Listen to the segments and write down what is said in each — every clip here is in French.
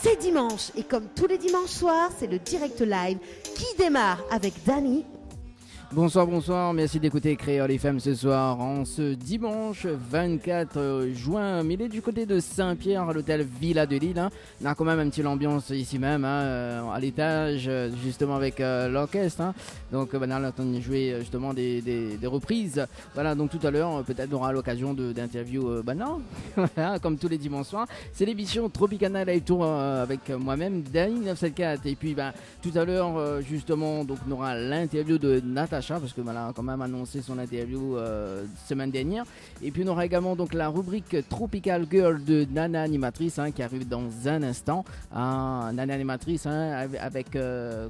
C'est dimanche et comme tous les dimanches soirs, c'est le direct live qui démarre avec Dany. Bonsoir, merci d'écouter Créole FM ce soir, en ce dimanche 24 juin. Il est du côté de Saint-Pierre, à l'hôtel Villa de Lille. On a quand même un petit ambiance ici même, à l'étage, justement avec l'orchestre. Donc on a entendu jouer justement des reprises. Voilà, donc tout à l'heure, peut-être on aura l'occasion d'interview, voilà, comme tous les dimanches soirs. C'est l'émission Tropicana Live Tour avec moi-même, Dany 974. Et puis tout à l'heure, justement, donc on aura l'interview de Natacha, parce que voilà, a quand même annoncé son interview semaine dernière. Et puis on aura également donc la rubrique Tropical Girl de Nana Animatrice qui arrive dans un instant. Nana Animatrice avec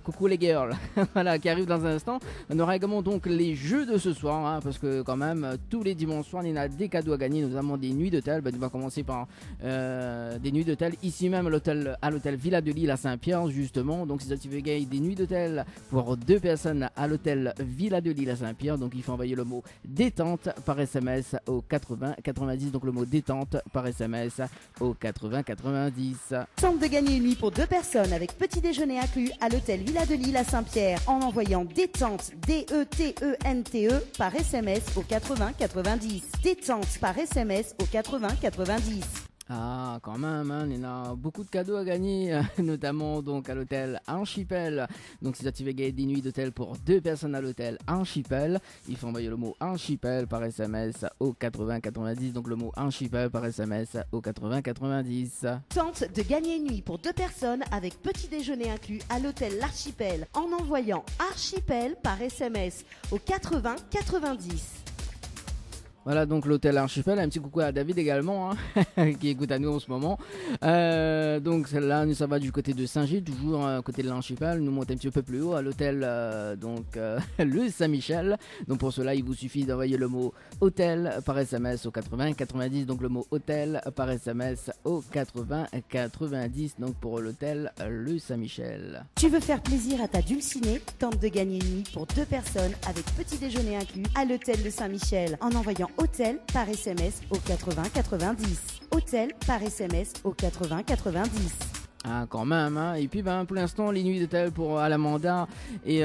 Coucou les girls, voilà, qui arrive dans un instant. On aura également donc les jeux de ce soir, parce que quand même tous les dimanches soirs il y a des cadeaux à gagner, notamment des nuits d'hôtel. On va commencer par des nuits d'hôtel ici même à l'hôtel Villa de Lille à Saint-Pierre, justement. Donc si tu veux gagner des nuits d'hôtel pour 2 personnes à l'hôtel Villa de Lille à Saint-Pierre, donc il faut envoyer le mot détente par SMS au 80 90, donc le mot détente par SMS au 80 90. Tente de gagner une nuit pour 2 personnes avec petit déjeuner inclus à l'hôtel Villa de Lille à Saint-Pierre en envoyant détente DETENTE par SMS au 80 90. Détente par SMS au 80 90. Ah, quand même, il y a beaucoup de cadeaux à gagner, notamment donc à l'hôtel Archipel. Donc si tu veux gagner des nuits d'hôtel pour 2 personnes à l'hôtel Archipel, il faut envoyer le mot Archipel par SMS au 80 90. Donc le mot Archipel par SMS au 80 90. Tente de gagner une nuit pour 2 personnes avec petit déjeuner inclus à l'hôtel L'Archipel en envoyant Archipel par SMS au 80 90. Voilà, donc l'hôtel Archipel. Un petit coucou à David également, qui écoute à nous en ce moment. Donc là, ça va du côté de Saint-Gilles, toujours côté de l'Archipel. Nous montons un petit peu plus haut à l'hôtel le Saint-Michel. Donc pour cela, il vous suffit d'envoyer le mot hôtel par SMS au 80 90. Donc le mot hôtel par SMS au 80 90. Donc pour l'hôtel le Saint-Michel. Tu veux faire plaisir à ta dulcinée? Tente de gagner une nuit pour 2 personnes avec petit déjeuner inclus à l'hôtel le Saint-Michel en envoyant hôtel par SMS au 80 90. Hôtel par SMS au 80 90. Ah, quand même, Et puis pour l'instant les nuits d'hôtel pour Alamanda et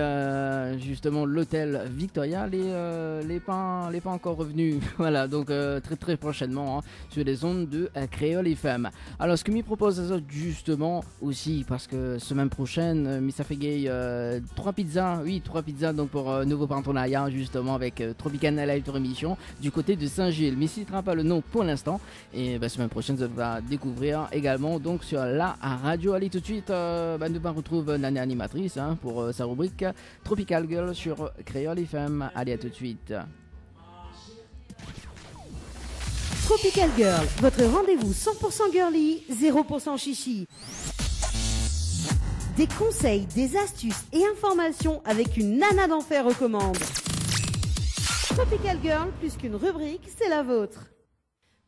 justement l'hôtel Victoria les pas encore revenus. Voilà, donc très très prochainement sur les ondes de Créole FM. Alors ce que m'y propose justement aussi, parce que semaine prochaine ça fait gay 3 pizzas donc pour nouveau partenariat justement avec Tropicana Live Tour émission du côté de Saint-Gilles, mais il ne citera pas le nom pour l'instant. Et semaine prochaine ça va découvrir également donc sur la radio. Allez tout de suite, nous retrouve Nana Animatrice pour sa rubrique Tropical Girl sur Créole FM. Allez, à tout de suite. Tropical Girl, votre rendez-vous 100% girly, 0% chichi. Des conseils, des astuces et informations avec une nana d'enfer aux commandes. Tropical Girl, plus qu'une rubrique, c'est la vôtre.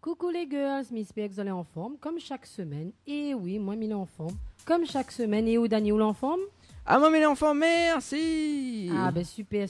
Coucou les girls, Miss Bex, vous allez en forme comme chaque semaine. Et oui, moi, il est en forme comme chaque semaine. Et où Dany, où l'en forme? Ah, moi, il est en forme, merci. Ah, ben super.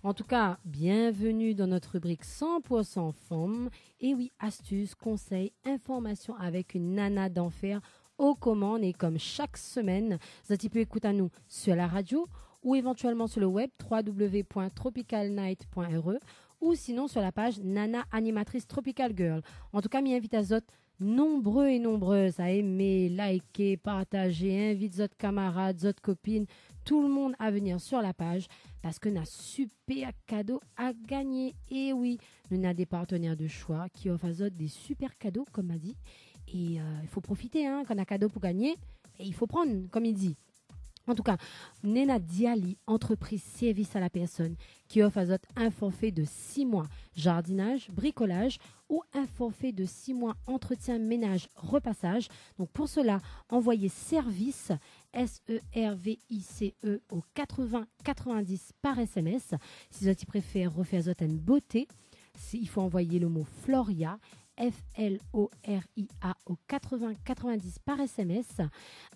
En tout cas, bienvenue dans notre rubrique 100% forme. Et oui, astuces, conseils, informations avec une nana d'enfer aux commandes. Et comme chaque semaine, vous pouvez écouter à nous sur la radio ou éventuellement sur le web www.tropicalnight.re ou sinon sur la page Nana Animatrice Tropical Girl. En tout cas, m'invite à zot nombreux et nombreuses à aimer, liker, partager, invite zot camarades, zot copines, tout le monde à venir sur la page parce que nous avons super cadeaux à gagner. Et oui, nous avons des partenaires de choix qui offrent à zot des super cadeaux, comme m'a dit. Et il faut profiter, quand on a cadeau pour gagner, et il faut prendre, comme il dit. En tout cas, Nena Diali, entreprise service à la personne, qui offre à Zot un forfait de 6 mois jardinage, bricolage ou un forfait de 6 mois entretien, ménage, repassage. Donc pour cela, envoyez service SERVICE au 80 90 par SMS. Si Zot préfère refaire Zot une beauté, il faut envoyer le mot Floria FLORIA au 80 90 par SMS,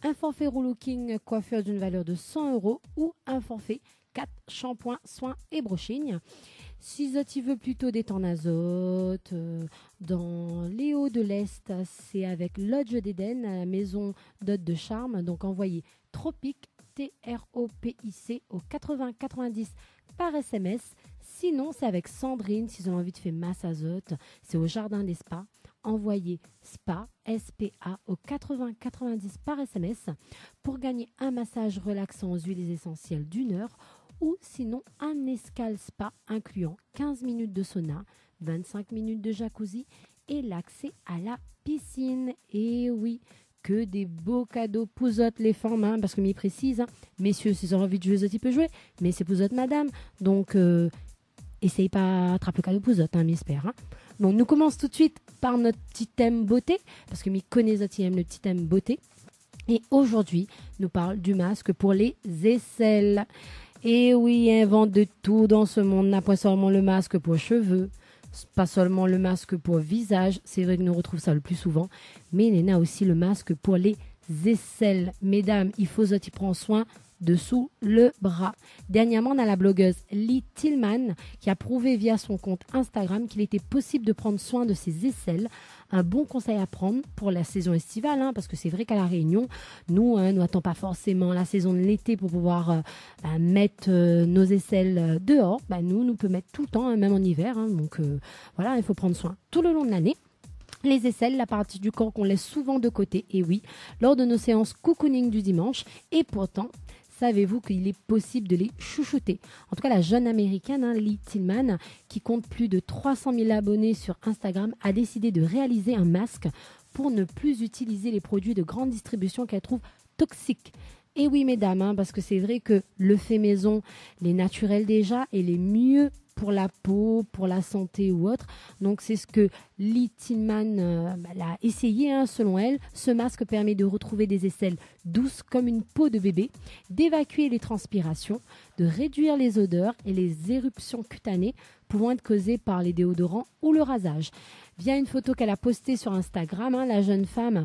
un forfait relooking coiffure d'une valeur de 100 € ou un forfait 4 shampoings, soins et brochings. Si tu veux plutôt des temps azote, dans les Hauts de l'Est, c'est avec Lodge d'Éden, à la maison d'hôte de charme. Donc envoyez Tropic, TROPIC au 8090 par SMS. Sinon, c'est avec Sandrine, s'ils ont envie de faire masse azote. C'est au Jardin des Spas. Envoyez SPA, SPA au 8090 par SMS pour gagner un massage relaxant aux huiles essentielles d'1 heure. Ou sinon un escale spa incluant 15 minutes de sauna, 25 minutes de jacuzzi et l'accès à la piscine. Et oui, que des beaux cadeaux pouzotte les femmes, hein, parce que m'y précise, hein, messieurs, si vous avez envie de jouer, tu peux jouer, mais c'est pouzotte madame, donc essaye pas attraper le cadeau pouzotte, hein, m'espère. Hein. Bon, nous commençons tout de suite par notre petit thème beauté, parce que m'y connaît ça, aime le petit thème beauté. Et aujourd'hui, nous parlons du masque pour les aisselles. Et oui, invente de tout dans ce monde, n'a pas seulement le masque pour cheveux, pas seulement le masque pour visage, c'est vrai que nous retrouvons ça le plus souvent, mais il y en a aussi le masque pour les aisselles. Mesdames, il faut y prendre soin dessous le bras. Dernièrement, on a la blogueuse Lee Tillman qui a prouvé via son compte Instagram qu'il était possible de prendre soin de ses aisselles. Un bon conseil à prendre pour la saison estivale, hein, parce que c'est vrai qu'à La Réunion, nous n'attendons pas forcément la saison de l'été pour pouvoir mettre nos aisselles dehors. Nous peut mettre tout le temps, hein, même en hiver. Hein, donc voilà, il faut prendre soin tout le long de l'année. Les aisselles, la partie du corps qu'on laisse souvent de côté, et oui, lors de nos séances cocooning du dimanche. Et pourtant, savez-vous qu'il est possible de les chouchouter? En tout cas, la jeune américaine, Lee Tillman, qui compte plus de 300 000 abonnés sur Instagram, a décidé de réaliser un masque pour ne plus utiliser les produits de grande distribution qu'elle trouve toxiques. Et oui, mesdames, hein, parce que c'est vrai que le fait maison, les naturels déjà, et les mieux pour la peau, pour la santé ou autre. Donc, c'est ce que Lee Tillman a essayé, hein, selon elle. Ce masque permet de retrouver des aisselles douces comme une peau de bébé, d'évacuer les transpirations, de réduire les odeurs et les éruptions cutanées pouvant être causées par les déodorants ou le rasage. Via une photo qu'elle a postée sur Instagram, hein, la jeune femme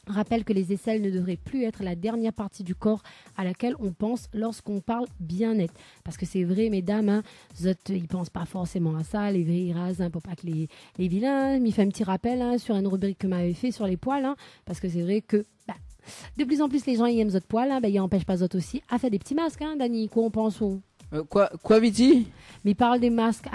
rappelle que les aisselles ne devraient plus être la dernière partie du corps à laquelle on pense lorsqu'on parle bien-être. Parce que c'est vrai, mesdames, hein, ils ne pensent pas forcément à ça, les vrais rasent, hein, pour pas que les vilains. Il fait un petit rappel, hein, sur une rubrique que m'avait fait sur les poils, hein, parce que c'est vrai que de plus en plus les gens ils aiment autres poils, hein, ils n'empêchent pas autres aussi à faire des petits masques, hein, Dani, quoi on pense Quoi Viti? Mais il parle des masques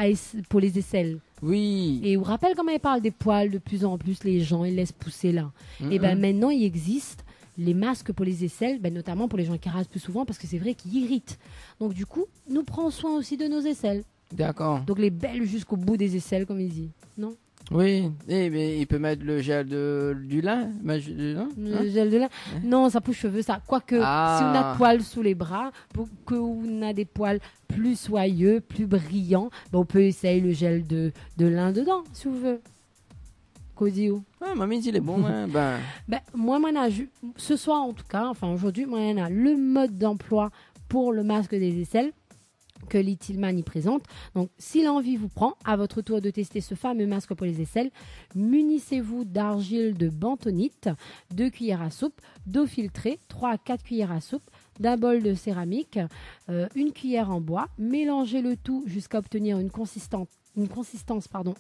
pour les aisselles. Oui. Et vous rappelle comment il parle des poils, de plus en plus les gens ils laissent pousser là. Et maintenant il existe les masques pour les aisselles, notamment pour les gens qui rasent plus souvent parce que c'est vrai qu'ils irritent. Donc du coup, nous prenons soin aussi de nos aisselles. D'accord. Donc les belles jusqu'au bout des aisselles comme il dit. Non? Oui, mais il peut mettre le gel du lin, le gel de lin. Non, ça pousse cheveux, ça. Quoique, si on a des poils sous les bras, pour que on a des poils plus soyeux, plus brillants, on peut essayer le gel de lin dedans, si vous voulez. Codio. Ouais, mamie dit il est bon, hein, moi, ce soir en tout cas, enfin aujourd'hui, moi, il y en a le mode d'emploi pour le masque des aisselles que Lee Tillman y présente. Donc, si l'envie vous prend, à votre tour de tester ce fameux masque pour les aisselles, munissez-vous d'argile de bentonite, 2 cuillères à soupe, d'eau filtrée, 3 à 4 cuillères à soupe, d'un bol de céramique, 1 cuillère en bois. Mélangez le tout jusqu'à obtenir une consistance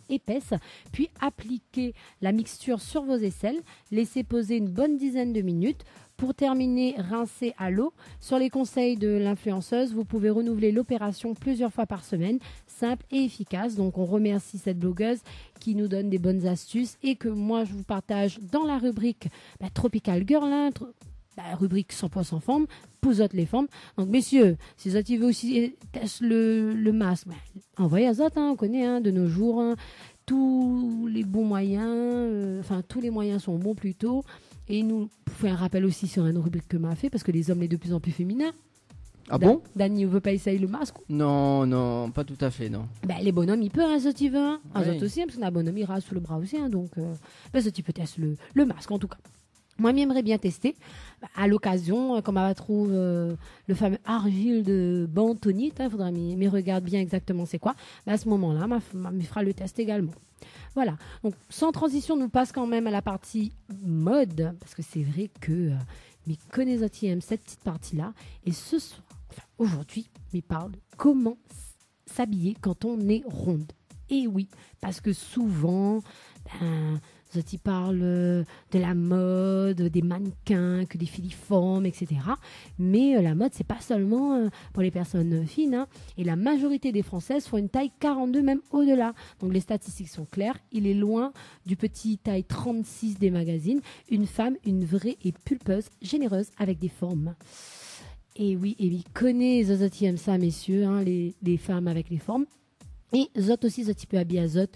épaisse, puis appliquez la mixture sur vos aisselles, laissez poser une bonne dizaine de minutes. Pour terminer, rincez à l'eau. Sur les conseils de l'influenceuse, vous pouvez renouveler l'opération plusieurs fois par semaine, simple et efficace. Donc on remercie cette blogueuse qui nous donne des bonnes astuces et que moi je vous partage dans la rubrique Tropical Girl, hein, rubrique 100% femmes, pouzotte les femmes. Donc messieurs, si vous avez aussi le masque, envoyez à Zot, hein, on connaît, hein, de nos jours, hein, tous les bons moyens, tous les moyens sont bons plutôt. Et nous fait un rappel aussi sur une rubrique que m'a fait parce que les hommes sont de plus en plus féminins. Ah bon? Dani ne veut pas essayer le masque? Non, pas tout à fait, non. Les bonhommes, ils peuvent, hein, ce type, hein. Oui. Autres aussi, hein, parce qu'on a un bonhomme, il rase sous le bras aussi, hein, donc, ce type teste le masque, en tout cas. Moi, j'aimerais bien tester, à l'occasion, comme on va trouver le fameux argile de bentonite, il faudra m'y regarde bien exactement c'est quoi. À ce moment-là, m'y fera le test également. Voilà, donc sans transition, nous passe quand même à la partie mode, parce que c'est vrai que mes connaisseurs aiment cette petite partie-là. Et ce soir, enfin aujourd'hui, mais parle de comment s'habiller quand on est ronde. Et oui, parce que souvent, ils parlent de la mode, des mannequins, que des filiformes, etc. Mais la mode, c'est pas seulement pour les personnes fines. Hein. Et la majorité des Françaises font une taille 42, même au-delà. Donc les statistiques sont claires. Il est loin du petit taille 36 des magazines. Une femme, une vraie et pulpeuse, généreuse, avec des formes. Et oui, connaît Zot qui aime ça, messieurs, hein, les femmes avec les formes. Et Zot aussi, Zot peut habiller Zot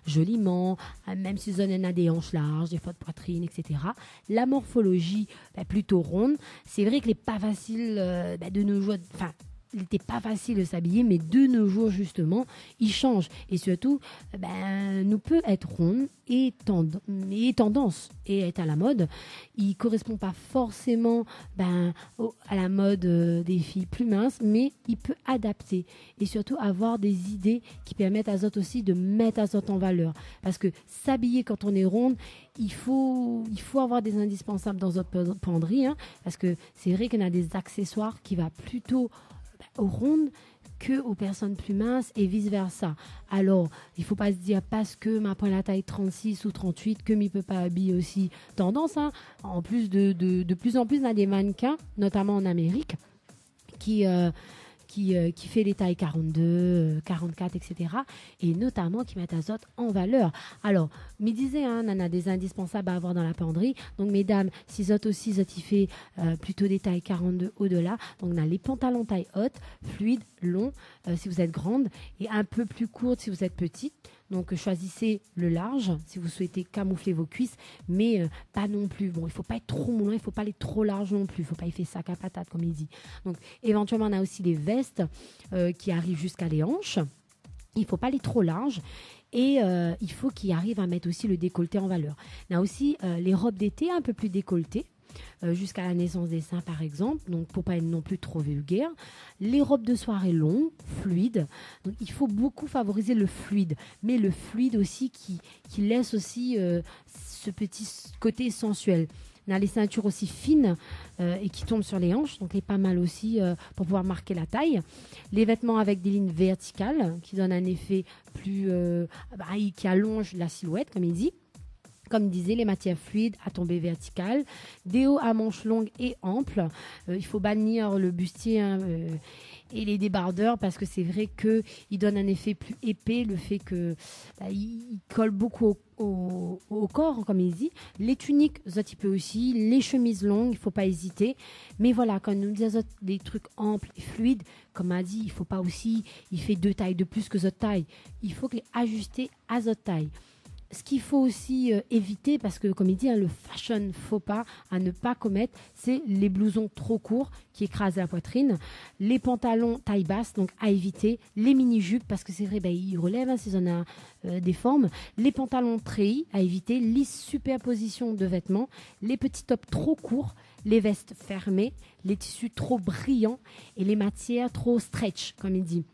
joliment, même si Zot en a des hanches larges, des fautes de poitrine, etc. La morphologie plutôt ronde. C'est vrai qu'il n'est pas facile de nos jours, enfin, il n'était pas facile de s'habiller, mais de nos jours, justement, il change. Et surtout, nous peut être ronde et tendance et être à la mode. Il ne correspond pas forcément à la mode des filles plus minces, mais il peut adapter et surtout avoir des idées qui permettent à Zot aussi de mettre à Zot en valeur. Parce que s'habiller quand on est ronde, il faut avoir des indispensables dans notre penderie, hein, parce que c'est vrai qu'on a des accessoires qui vont plutôt aux rondes que aux personnes plus minces et vice-versa. Alors, il ne faut pas se dire parce que ma prend la taille 36 ou 38 que ne peut pas habiller aussi tendance. Hein. En plus de plus en plus, on a des mannequins, notamment en Amérique, qui fait les tailles 42, 44, etc. Et notamment qui mettent Zot en valeur. Alors, me disait, on a des indispensables à avoir dans la penderie. Donc, mesdames, si Zot aussi, Zot il fait plutôt des tailles 42 au-delà. Donc, on a les pantalons taille haute, fluides, longs, si vous êtes grande, et un peu plus courtes si vous êtes petite. Donc, choisissez le large si vous souhaitez camoufler vos cuisses, mais pas non plus. Bon, il ne faut pas être trop moulant, il ne faut pas aller trop large non plus. Il ne faut pas y faire sac à patate, comme il dit. Donc, éventuellement, on a aussi les vestes qui arrivent jusqu'à les hanches. Il ne faut pas aller trop large. Et il faut qu'ils arrivent à mettre aussi le décolleté en valeur. On a aussi les robes d'été un peu plus décolletées. Jusqu'à la naissance des seins par exemple, donc pour pas être non plus trop vulgaire. Les robes de soirée longues, fluides, donc il faut beaucoup favoriser le fluide, mais le fluide aussi qui laisse aussi ce petit côté sensuel. On a les ceintures aussi fines et qui tombent sur les hanches, donc c'est pas mal aussi pour pouvoir marquer la taille. Les vêtements avec des lignes verticales qui donnent un effet plus qui allonge la silhouette, comme il dit. Comme disait, les matières fluides à tombée verticale, des hauts à manches longues et amples. Il faut bannir le bustier et les débardeurs parce que c'est vrai qu'ils donnent un effet plus épais, le fait qu'ils collent beaucoup au corps, comme il dit. Les tuniques, Zot, il peut aussi. Les chemises longues, il ne faut pas hésiter. Mais voilà, quand nous disons des trucs amples et fluides, comme a dit, il ne faut pas aussi, il fait 2 tailles de plus que Zot taille. Il faut les ajuster à Zot taille. Ce qu'il faut aussi éviter, parce que comme il dit, le fashion faux pas à ne pas commettre, c'est les blousons trop courts qui écrasent la poitrine, les pantalons taille basse, donc à éviter, les mini-jupes, parce que c'est vrai, ils relèvent si on a des formes, les pantalons treillis à éviter, les superpositions de vêtements, les petits tops trop courts, les vestes fermées, les tissus trop brillants et les matières trop stretch, comme il dit.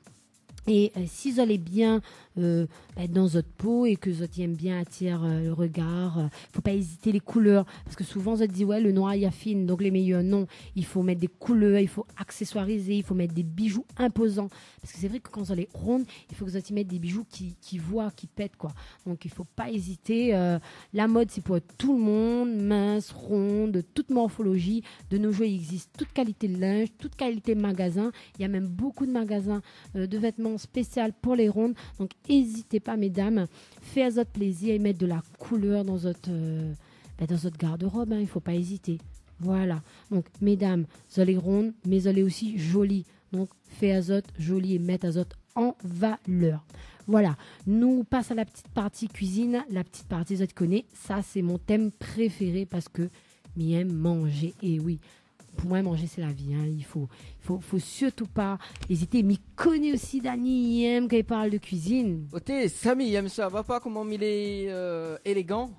Et si vous allez bien dans votre peau et que vous aime bien attirer le regard, faut pas hésiter les couleurs parce que souvent vous dit le noir il y a fine donc les meilleurs non, il faut mettre des couleurs, il faut accessoiriser, il faut mettre des bijoux imposants parce que c'est vrai que quand vous allez ronde, il faut que vous y mettre des bijoux qui voient, qui pètent quoi. Donc il faut pas hésiter, la mode c'est pour tout le monde, mince, ronde, toute morphologie. De nos jours il existe toute qualité de linge, toute qualité de magasin, il y a même beaucoup de magasins de vêtements spécial pour les rondes, donc n'hésitez pas mesdames, faites votre plaisir et mettre de la couleur dans votre garde-robe, il ne faut pas hésiter. Voilà, donc mesdames, vous allez rondes, mais vous allez aussi jolies, donc faites azot jolie et mettez azot en valeur. Voilà, nous passons à la petite partie cuisine, la petite partie vous connaissez, ça c'est mon thème préféré parce que j'aime manger, et oui, pour moi, manger, c'est la vie. Il faut surtout pas hésiter. Mais connaît aussi Dani, il aime quand il parle de cuisine. Ok, Samy, il aime ça. Va pas comment il est élégant.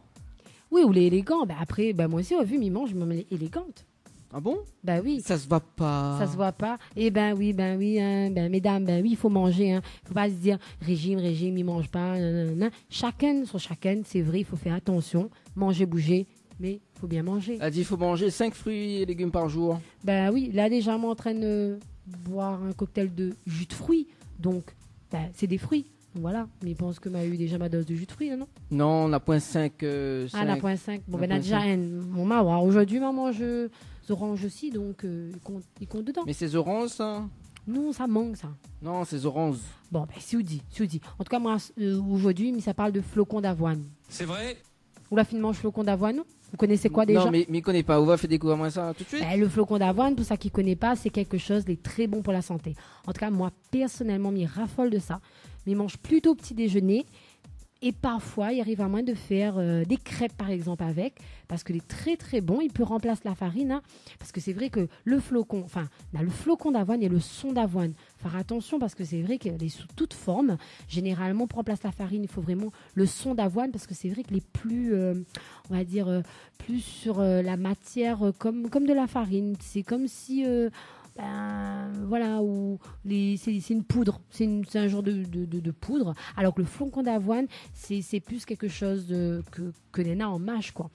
Oui, ou les élégants. Après, moi aussi, au vu, il mange, je me mets élégante. Ah bon? Oui. Ça se voit pas. Ça se voit pas. Eh oui, mesdames, oui, il faut manger. Il faut pas se dire régime, il mange pas. Chacun sur chacun, c'est vrai, il faut faire attention. Manger, bouger. Mais il faut bien manger. Elle dit qu'il faut manger 5 fruits et légumes par jour. Oui, là déjà, moi en train de boire un cocktail de jus de fruits. Donc, c'est des fruits. Voilà, mais je pense que m'a eu déjà ma dose de jus de fruits, non? Non, on a 0,5. Ah, la 0,5. Bon, La ben, on a déjà 0,5. mon mawa. Aujourd'hui, maman mange des oranges aussi, donc il compte dedans. Mais c'est orange, ça? Non, ça manque, ça. Non, c'est orange. Bon, ben, si vous dit. En tout cas, moi, aujourd'hui, ça parle de flocons d'avoine. C'est vrai? Ou la finement flocon d'avoine, non? Vous connaissez quoi déjà? Non, mais je connais pas. On va faire découvrir moi ça tout de suite. Le flocon d'avoine, pour ça qui ne connaît pas, c'est quelque chose de très bon pour la santé. En tout cas, moi, personnellement, je raffole de ça. Mais mange plutôt au petit déjeuner. Et parfois, il arrive à moi de faire des crêpes, par exemple, avec. Parce qu'il est très, très bon. Il peut remplacer la farine. Hein, parce que c'est vrai que le flocon d'avoine et le son d'avoine. Faire attention parce que c'est vrai qu'il est sous toute forme. Généralement, pour remplacer la farine, il faut vraiment le son d'avoine. Parce que c'est vrai qu'il est plus, on va dire, plus sur la matière comme de la farine. C'est comme si... voilà, c'est une poudre, c'est un genre de poudre, alors que le flocon d'avoine, c'est plus quelque chose que Nena en mâche, quoi.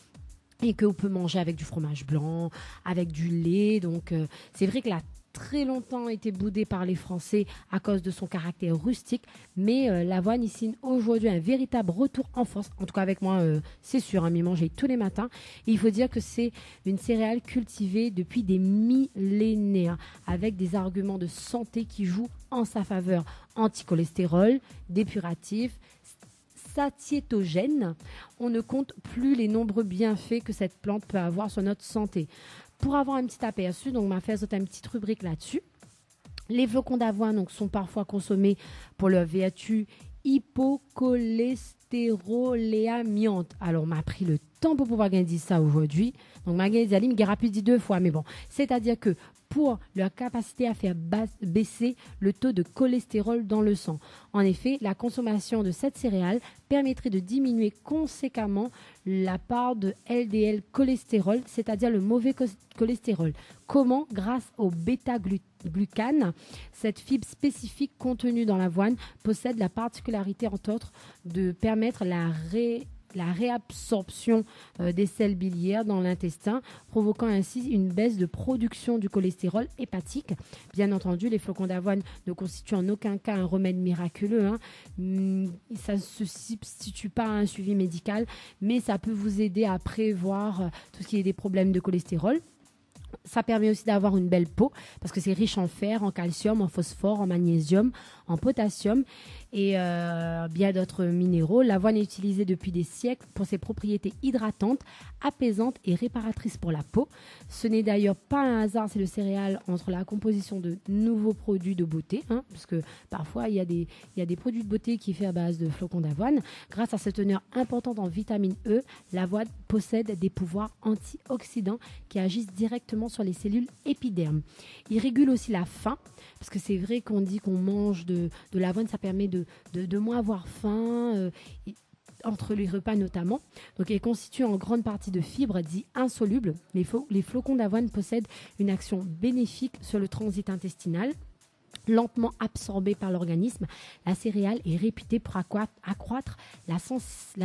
Et qu'on peut manger avec du fromage blanc, avec du lait. Donc, c'est vrai que la très longtemps été boudé par les Français à cause de son caractère rustique, mais l'avoine ici aujourd'hui un véritable retour en force. En tout cas avec moi, c'est sûr, m'y manger tous les matins. Et il faut dire que c'est une céréale cultivée depuis des millénaires, avec des arguments de santé qui jouent en sa faveur. Anticholestérol, dépuratif, satiétogène. On ne compte plus les nombreux bienfaits que cette plante peut avoir sur notre santé. Pour avoir un petit aperçu, donc on m'a fait une petite rubrique là-dessus. Les flocons d'avoine donc, sont parfois consommés pour leur vertu hypocholestéroléamiante. Alors, on m'a pris le temps pour pouvoir dire ça aujourd'hui. Donc, ma gagne dit rapide dit 2 fois, mais bon. C'est-à-dire que pour leur capacité à faire baisser le taux de cholestérol dans le sang. En effet, la consommation de cette céréale permettrait de diminuer conséquemment la part de LDL cholestérol, c'est-à-dire le mauvais cholestérol. Comment? Grâce au bêta-glucane, cette fibre spécifique contenue dans l'avoine possède la particularité, entre autres, de permettre la réabsorption des sels biliaires dans l'intestin, provoquant ainsi une baisse de production du cholestérol hépatique. Bien entendu, les flocons d'avoine ne constituent en aucun cas un remède miraculeux. Hein. Ça ne se substitue pas à un suivi médical, mais ça peut vous aider à prévoir tout ce qui est des problèmes de cholestérol. Ça permet aussi d'avoir une belle peau parce que c'est riche en fer, en calcium, en phosphore, en magnésium, en potassium et bien d'autres minéraux. L'avoine est utilisée depuis des siècles pour ses propriétés hydratantes, apaisantes et réparatrices pour la peau. Ce n'est d'ailleurs pas un hasard si le céréale entre la composition de nouveaux produits de beauté, hein, parce que parfois il y a des produits de beauté qui sont faits à base de flocons d'avoine. Grâce à sa teneur importante en vitamine E, l'avoine possède des pouvoirs antioxydants qui agissent directement sur les cellules épidermes. Il régule aussi la faim, parce que c'est vrai qu'on dit qu'on mange de l'avoine, ça permet de moins avoir faim, entre les repas notamment. Donc, elle est constituée en grande partie de fibres dites insolubles. Les flocons d'avoine possèdent une action bénéfique sur le transit intestinal. Lentement absorbée par l'organisme, la céréale est réputée pour accroître la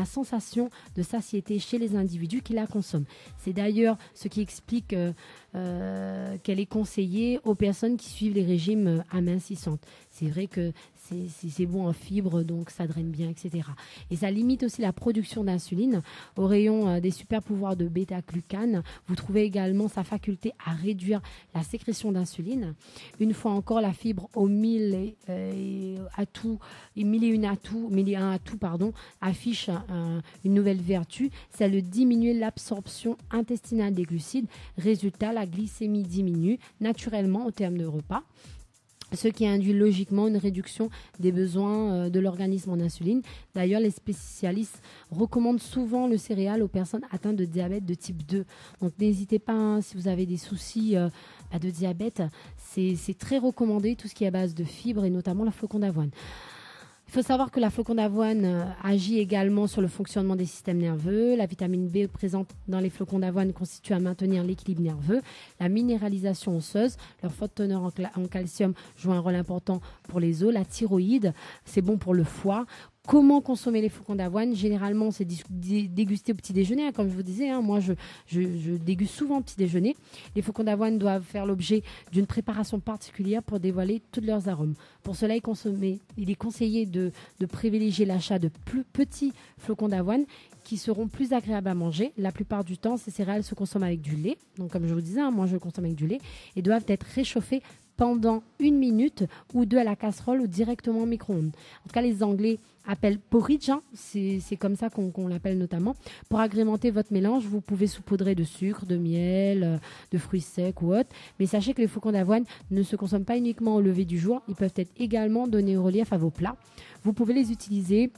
sensation de satiété chez les individus qui la consomment. C'est d'ailleurs ce qui explique qu'elle est conseillée aux personnes qui suivent les régimes amincissantes. C'est vrai que c'est bon en fibres, donc ça draine bien, etc. Et ça limite aussi la production d'insuline. Au rayon des super pouvoirs de bêta-glucane, vous trouvez également sa faculté à réduire la sécrétion d'insuline. Une fois encore, la fibre aux mille et un atouts, affiche une nouvelle vertu, celle de diminuer l'absorption intestinale des glucides. Résultat, la glycémie diminue naturellement au terme de repas, ce qui induit logiquement une réduction des besoins de l'organisme en insuline. D'ailleurs, les spécialistes recommandent souvent le céréal aux personnes atteintes de diabète de type 2. Donc n'hésitez pas, hein, si vous avez des soucis de diabète, c'est très recommandé tout ce qui est à base de fibres et notamment la flocon d'avoine. Il faut savoir que la flocon d'avoine agit également sur le fonctionnement des systèmes nerveux. La vitamine B présente dans les flocons d'avoine constitue à maintenir l'équilibre nerveux. La minéralisation osseuse, leur forte teneur en calcium joue un rôle important pour les os. La thyroïde, c'est bon pour le foie. Comment consommer les flocons d'avoine? Généralement, c'est dégusté au petit déjeuner, comme je vous disais. Moi, je déguste souvent au petit déjeuner. Les flocons d'avoine doivent faire l'objet d'une préparation particulière pour dévoiler tous leurs arômes. Pour cela, il est conseillé de privilégier l'achat de plus petits flocons d'avoine qui seront plus agréables à manger. La plupart du temps, ces céréales se consomment avec du lait. Donc, comme je vous disais, moi, je le consomme avec du lait et doivent être réchauffées pendant 1 minute ou 2 à la casserole ou directement au micro-ondes. En tout cas, les Anglais appellent porridge, c'est comme ça qu'on l'appelle notamment. Pour agrémenter votre mélange, vous pouvez saupoudrer de sucre, de miel, de fruits secs ou autre. Mais sachez que les flocons d'avoine ne se consomment pas uniquement au lever du jour, ils peuvent être également donnés au relief à vos plats. Vous pouvez les utiliser,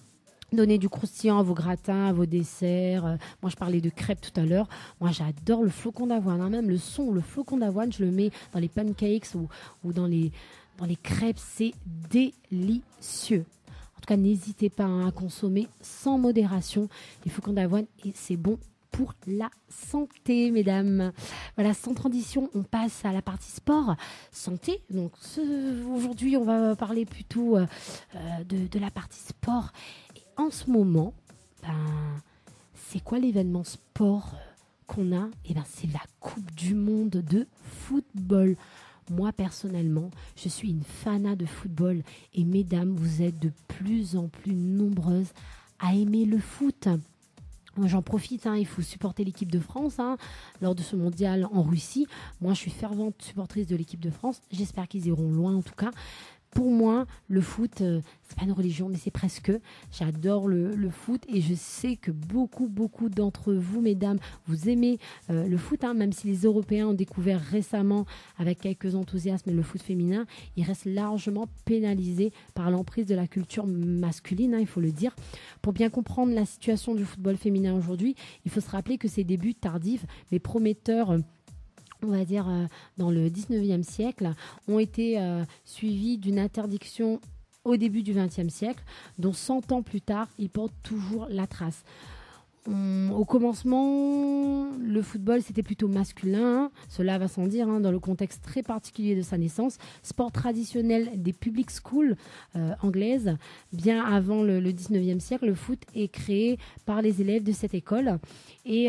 donner du croustillant à vos gratins, à vos desserts. Moi, je parlais de crêpes tout à l'heure. Moi, j'adore le flocon d'avoine. Même le flocon d'avoine, je le mets dans les pancakes ou dans les crêpes. C'est délicieux. En tout cas, n'hésitez pas à consommer sans modération les flocons d'avoine et c'est bon pour la santé, mesdames. Voilà, sans transition, on passe à la partie sport, santé. Donc, aujourd'hui, on va parler plutôt de la partie sport. En ce moment, c'est quoi l'événement sport qu'on a? C'est la Coupe du Monde de football. Moi, personnellement, je suis une fanat de football et mesdames, vous êtes de plus en plus nombreuses à aimer le foot. J'en profite, il faut supporter l'équipe de France lors de ce mondial en Russie. Moi, je suis fervente supportrice de l'équipe de France. J'espère qu'ils iront loin en tout cas. Pour moi, le foot, c'est pas une religion, mais c'est presque. J'adore le foot et je sais que beaucoup d'entre vous, mesdames, vous aimez le foot, même si les Européens ont découvert récemment, avec quelques enthousiasmes, le foot féminin, il reste largement pénalisé par l'emprise de la culture masculine, il faut le dire. Pour bien comprendre la situation du football féminin aujourd'hui, il faut se rappeler que ses débuts tardifs, mais prometteurs, on va dire dans le 19e siècle, ont été suivis d'une interdiction au début du 20e siècle, dont 100 ans plus tard, ils portent toujours la trace. Au commencement, le football, c'était plutôt masculin. Cela va sans dire, dans le contexte très particulier de sa naissance. Sport traditionnel des public schools anglaises. Bien avant le 19e siècle, le foot est créé par les élèves de cette école et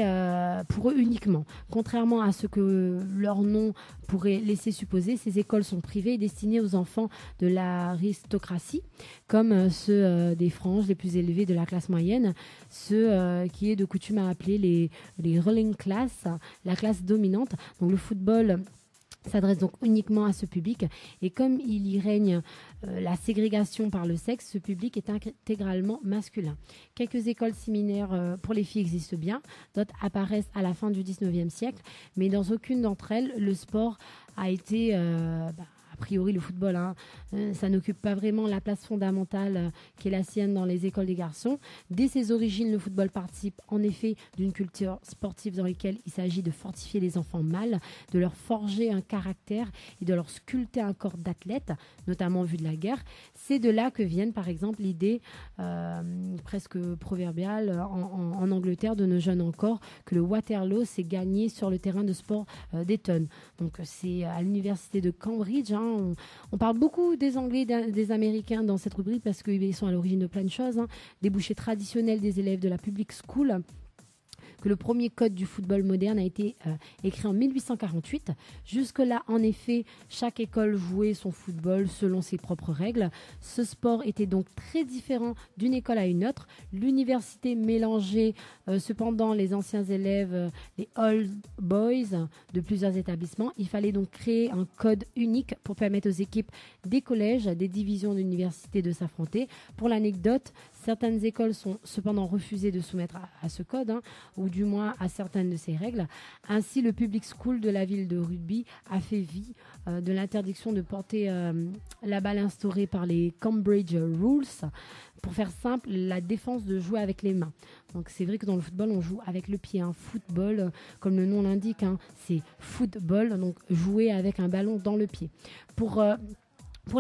pour eux uniquement. Contrairement à ce que leur nom pourrait laisser supposer, ces écoles sont privées et destinées aux enfants de l'aristocratie, comme ceux des franges les plus élevées de la classe moyenne, ceux qui est de coutume à appeler les ruling class, la classe dominante. Donc le football s'adresse donc uniquement à ce public et comme il y règne la ségrégation par le sexe, ce public est intégralement masculin. Quelques écoles similaires pour les filles existent bien, d'autres apparaissent à la fin du 19e siècle, mais dans aucune d'entre elles, le sport a été... a priori, le football, ça n'occupe pas vraiment la place fondamentale qui est la sienne dans les écoles des garçons. Dès ses origines, le football participe en effet d'une culture sportive dans laquelle il s'agit de fortifier les enfants mâles, de leur forger un caractère et de leur sculpter un corps d'athlète, notamment en vue de la guerre. C'est de là que viennent, par exemple, l'idée presque proverbiale en Angleterre de nos jeunes encore que le Waterloo s'est gagné sur le terrain de sport d'Eton. Donc c'est à l'université de Cambridge. On parle beaucoup des Anglais, des Américains dans cette rubrique parce qu'ils sont à l'origine de plein de choses. Débouchés traditionnels des élèves de la public school. Que le premier code du football moderne a été écrit en 1848. Jusque-là, en effet, chaque école jouait son football selon ses propres règles. Ce sport était donc très différent d'une école à une autre. L'université mélangeait cependant les anciens élèves, les old boys de plusieurs établissements. Il fallait donc créer un code unique pour permettre aux équipes des collèges, des divisions d'université de s'affronter. Pour l'anecdote, certaines écoles sont cependant refusées de soumettre à ce code, ou du moins à certaines de ces règles. Ainsi, le public school de la ville de Rugby a fait vie de l'interdiction de porter la balle instaurée par les Cambridge Rules. Pour faire simple, la défense de jouer avec les mains. Donc c'est vrai que dans le football, on joue avec le pied. Football, comme le nom l'indique, c'est football, donc jouer avec un ballon dans le pied. Pour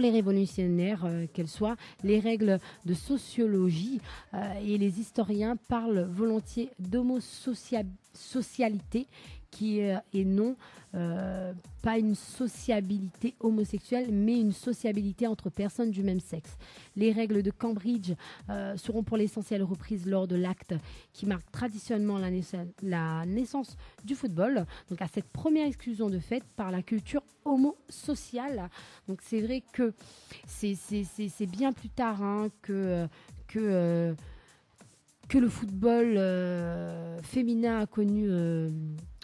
les révolutionnaires, qu'elles soient, les règles de sociologie et les historiens parlent volontiers d'homosocialité et non pas une sociabilité homosexuelle, mais une sociabilité entre personnes du même sexe. Les règles de Cambridge seront pour l'essentiel reprises lors de l'acte qui marque traditionnellement la naissance du football. Donc à cette première exclusion de fait par la culture homosociale. Donc c'est vrai que c'est bien plus tard que le football féminin a connu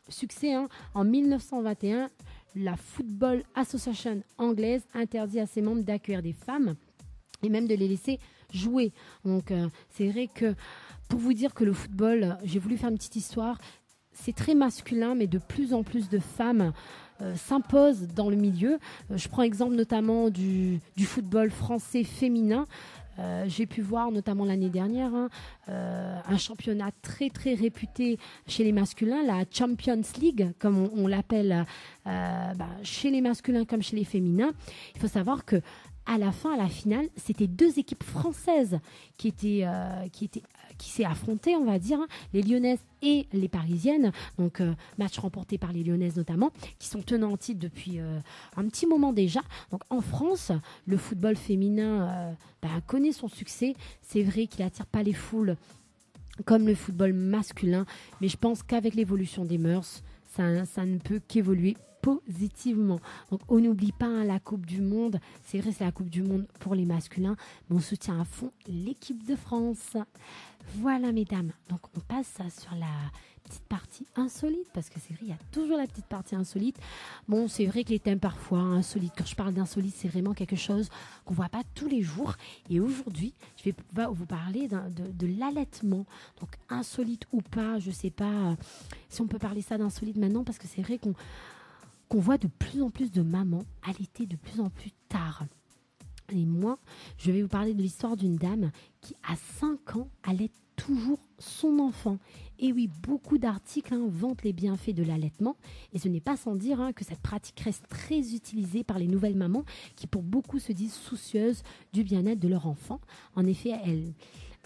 succès. En 1921, la Football Association anglaise interdit à ses membres d'accueillir des femmes et même de les laisser jouer. Donc c'est vrai que pour vous dire que le football, j'ai voulu faire une petite histoire, c'est très masculin, mais de plus en plus de femmes s'imposent dans le milieu. Je prends exemple notamment du football français féminin. J'ai pu voir notamment l'année dernière un championnat très très réputé chez les masculins, la Champions League comme on l'appelle chez les masculins comme chez les féminins. Il faut savoir que à la fin, à la finale, c'était 2 équipes françaises qui s'est affrontées, on va dire, les Lyonnaises et les Parisiennes. Donc, match remporté par les Lyonnaises notamment, qui sont tenants en titre depuis un petit moment déjà. Donc, en France, le football féminin connaît son succès. C'est vrai qu'il n'attire pas les foules comme le football masculin, mais je pense qu'avec l'évolution des mœurs, ça ne peut qu'évoluer positivement. Donc on n'oublie pas la Coupe du Monde. C'est vrai, c'est la Coupe du Monde pour les masculins, mais on soutient à fond l'équipe de France. Voilà mesdames. Donc on passe sur la petite partie insolite, parce que c'est vrai, il y a toujours la petite partie insolite. Bon, c'est vrai que les thèmes parfois insolites, quand je parle d'insolite, c'est vraiment quelque chose qu'on voit pas tous les jours. Et aujourd'hui, je vais vous parler de l'allaitement. Donc insolite ou pas, je sais pas si on peut parler ça d'insolite maintenant, parce que c'est vrai qu'on voit de plus en plus de mamans allaiter de plus en plus tard. Et moi, je vais vous parler de l'histoire d'une dame qui, à 5 ans, allaite toujours son enfant. Et oui, beaucoup d'articles vantent les bienfaits de l'allaitement. Et ce n'est pas sans dire que cette pratique reste très utilisée par les nouvelles mamans qui, pour beaucoup, se disent soucieuses du bien-être de leur enfant. En effet,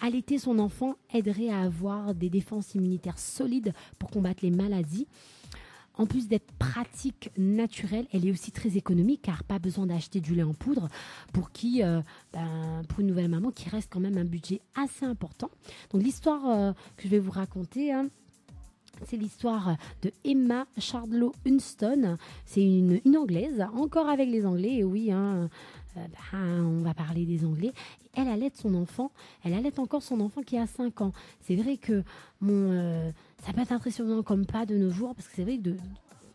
allaiter son enfant aiderait à avoir des défenses immunitaires solides pour combattre les maladies. En plus d'être pratique, naturelle, elle est aussi très économique car pas besoin d'acheter du lait en poudre pour une nouvelle maman qui reste quand même un budget assez important. Donc l'histoire que je vais vous raconter, c'est l'histoire de Emma Charlotte Hunston. C'est une Anglaise, encore avec les Anglais, et oui, on va parler des Anglais. Elle allaite son enfant, elle allaite encore son enfant qui a 5 ans. C'est vrai que ça peut être impressionnant comme pas de nos jours, parce que c'est vrai que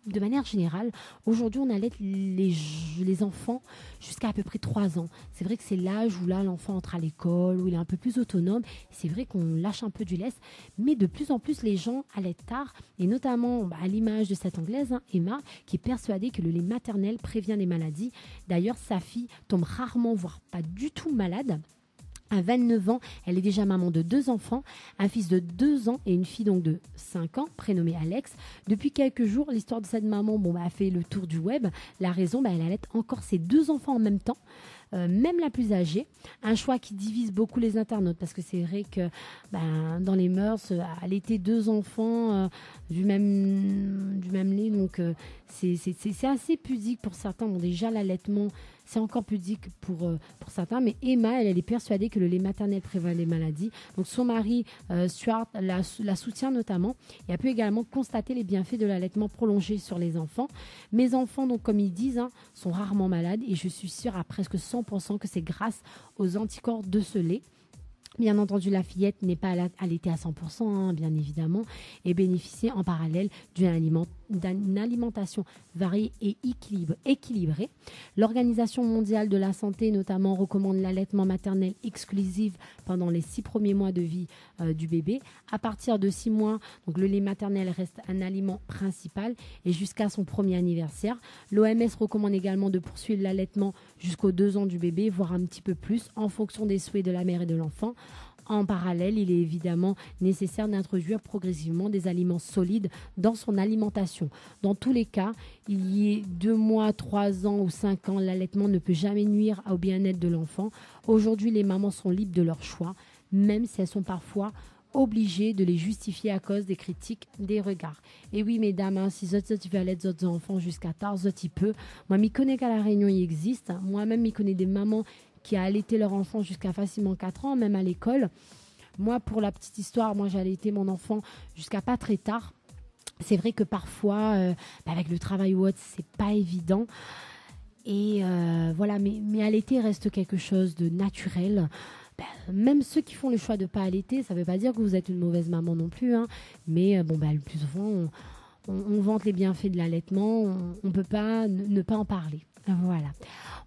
de manière générale, aujourd'hui, on allaite les enfants jusqu'à à peu près 3 ans. C'est vrai que c'est l'âge où là, l'enfant entre à l'école, où il est un peu plus autonome. C'est vrai qu'on lâche un peu du lest, mais de plus en plus, les gens allaitent tard, et notamment à l'image de cette Anglaise, Emma, qui est persuadée que le lait maternel prévient les maladies. D'ailleurs, sa fille tombe rarement, voire pas du tout malade. À 29 ans, elle est déjà maman de 2 enfants, un fils de 2 ans et une fille donc de 5 ans, prénommée Alex. Depuis quelques jours, l'histoire de cette maman a fait le tour du web. La raison, elle allaite encore ses 2 enfants en même temps, même la plus âgée. Un choix qui divise beaucoup les internautes, parce que c'est vrai que dans les mœurs, allaiter 2 enfants du même lait, donc c'est assez pudique pour certains. Bon, déjà, l'allaitement, c'est encore pudique pour certains, mais Emma, elle est persuadée que le lait maternel prévient les maladies. Donc son mari, Stuart, la soutient notamment, et a pu également constater les bienfaits de l'allaitement prolongé sur les enfants. Mes enfants, donc comme ils disent, sont rarement malades, et je suis sûre à presque 100% que c'est grâce aux anticorps de ce lait. Bien entendu, la fillette n'est pas allaitée à 100%, bien évidemment, et bénéficie en parallèle d'une alimentation variée et équilibrée. L'Organisation mondiale de la santé, notamment, recommande l'allaitement maternel exclusif pendant les 6 premiers mois de vie du bébé. À partir de 6 mois, donc, le lait maternel reste un aliment principal et jusqu'à son premier anniversaire. L'OMS recommande également de poursuivre l'allaitement jusqu'aux 2 ans du bébé, voire un petit peu plus, en fonction des souhaits de la mère et de l'enfant. En parallèle, il est évidemment nécessaire d'introduire progressivement des aliments solides dans son alimentation. Dans tous les cas, il y ait 2 mois, 3 ans ou 5 ans, l'allaitement ne peut jamais nuire au bien-être de l'enfant. Aujourd'hui, les mamans sont libres de leur choix, même si elles sont parfois obligés de les justifier à cause des critiques, des regards. Et oui, mesdames, hein, si zot tu vas l'aider zot enfants jusqu'à tard, zot il peut. Moi, m'y connais qu'à La Réunion, il existe. Moi-même, m'y connais des mamans qui a allaité leur enfant jusqu'à facilement 4 ans, même à l'école. Moi, pour la petite histoire, moi, j'ai allaité mon enfant jusqu'à pas très tard. C'est vrai que parfois, avec le travail ou autre, c'est pas évident. Et voilà, mais allaiter reste quelque chose de naturel. Même ceux qui font le choix de ne pas allaiter, ça ne veut pas dire que vous êtes une mauvaise maman non plus. Hein. Mais le plus souvent, on vante les bienfaits de l'allaitement. On ne peut pas ne pas en parler. Voilà.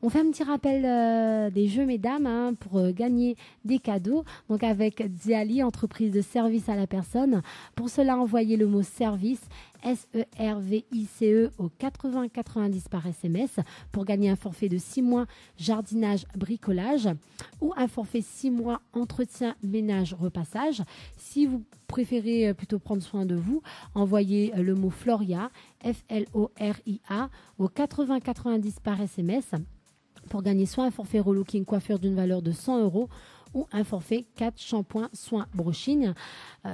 On fait un petit rappel des jeux, mesdames, hein, pour gagner des cadeaux. Donc avec Diali, entreprise de service à la personne. Pour cela, envoyez le mot service, SERVICE au 80 90 par SMS pour gagner un forfait de 6 mois jardinage bricolage ou un forfait 6 mois entretien ménage repassage. Si vous préférez plutôt prendre soin de vous, envoyez le mot Floria, FLORIA au 80 90 par SMS pour gagner soit un forfait relooking coiffure d'une valeur de 100 € ou un forfait 4 shampoings soins brushing.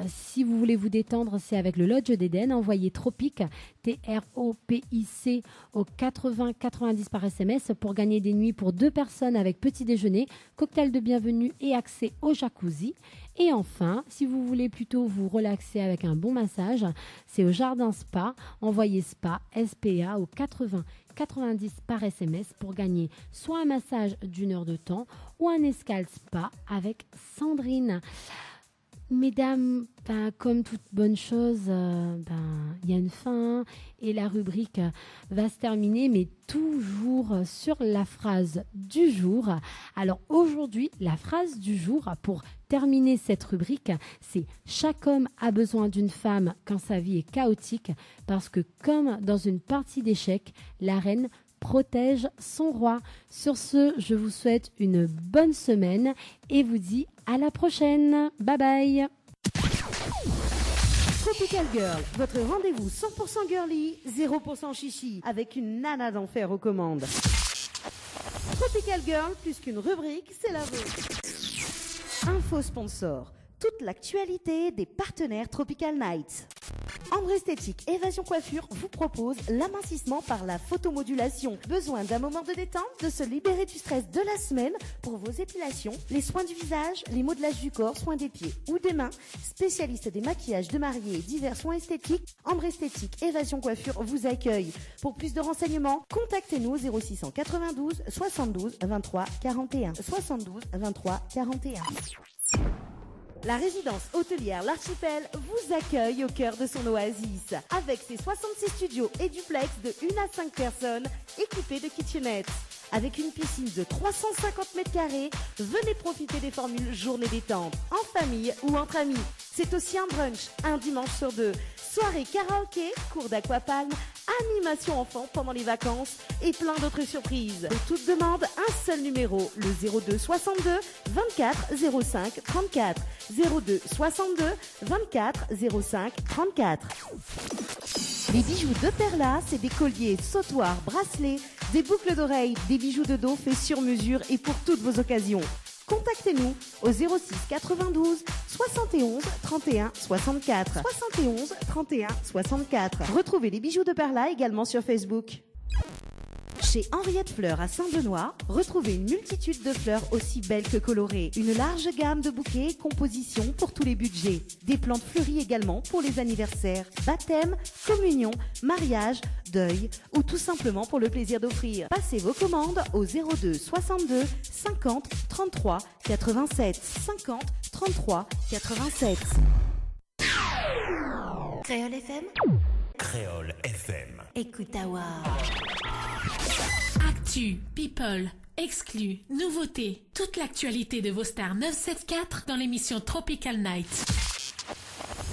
Si vous voulez vous détendre, c'est avec le Lodge d'Eden. Envoyez Tropic, TROPIC au 80 90 par SMS pour gagner des nuits pour 2 personnes avec petit déjeuner, cocktail de bienvenue et accès au jacuzzi. Et enfin, si vous voulez plutôt vous relaxer avec un bon massage, c'est au Jardin Spa. Envoyez SPA, SPA au 80 90 par SMS pour gagner soit un massage d'1 heure de temps ou un escale spa avec Sandrine. Mesdames, comme toute bonne chose, il y a une fin et la rubrique va se terminer, mais toujours sur la phrase du jour. Alors aujourd'hui, la phrase du jour pour terminer cette rubrique, c'est « Chaque homme a besoin d'une femme quand sa vie est chaotique parce que comme dans une partie d'échecs, la reine protège son roi. » Sur ce, je vous souhaite une bonne semaine et vous dis à la prochaine. Bye bye. Tropical Girl, votre rendez-vous 100% girly, 0% chichi, avec une nana d'enfer aux commandes. Tropical Girl, plus qu'une rubrique, c'est la vôtre. Info sponsor, toute l'actualité des partenaires Tropical Nights. Ambre Esthétique Évasion Coiffure vous propose l'amincissement par la photomodulation. Besoin d'un moment de détente, de se libérer du stress de la semaine pour vos épilations, les soins du visage, les modelages du corps, soins des pieds ou des mains. Spécialiste des maquillages de mariés et divers soins esthétiques, Ambre Esthétique Évasion Coiffure vous accueille. Pour plus de renseignements, contactez-nous au 0692 72 23 41. 72 23 41. La résidence hôtelière L'Archipel vous accueille au cœur de son oasis. Avec ses 66 studios et duplex de 1 à 5 personnes équipés de kitchenettes. Avec une piscine de 350 mètres carrés, venez profiter des formules journée détente, en famille ou entre amis. C'est aussi un brunch, un dimanche sur 2. Soirée karaoké, cours d'aquapalme, animation enfant pendant les vacances et plein d'autres surprises. Pour toute demande, un seul numéro, le 02 62 24 05 34. 02 62 24 05 34. Les bijoux de Perla, c'est des colliers, sautoirs, bracelets, des boucles d'oreilles, des bijoux de dos faits sur mesure et pour toutes vos occasions. Contactez-nous au 06 92 71 31 64. 71 31 64. Retrouvez les bijoux de Perla également sur Facebook. Chez Henriette Fleurs à Saint-Benoît, retrouvez une multitude de fleurs aussi belles que colorées. Une large gamme de bouquets et compositions pour tous les budgets. Des plantes fleuries également pour les anniversaires, baptêmes, communions, mariages, deuil ou tout simplement pour le plaisir d'offrir. Passez vos commandes au 02 62 50 33 87. 50 33 87. Créole FM. Créole FM. Écoute Awa. Actu, people, exclus, nouveautés, toute l'actualité de vos stars 974 dans l'émission Tropical Night.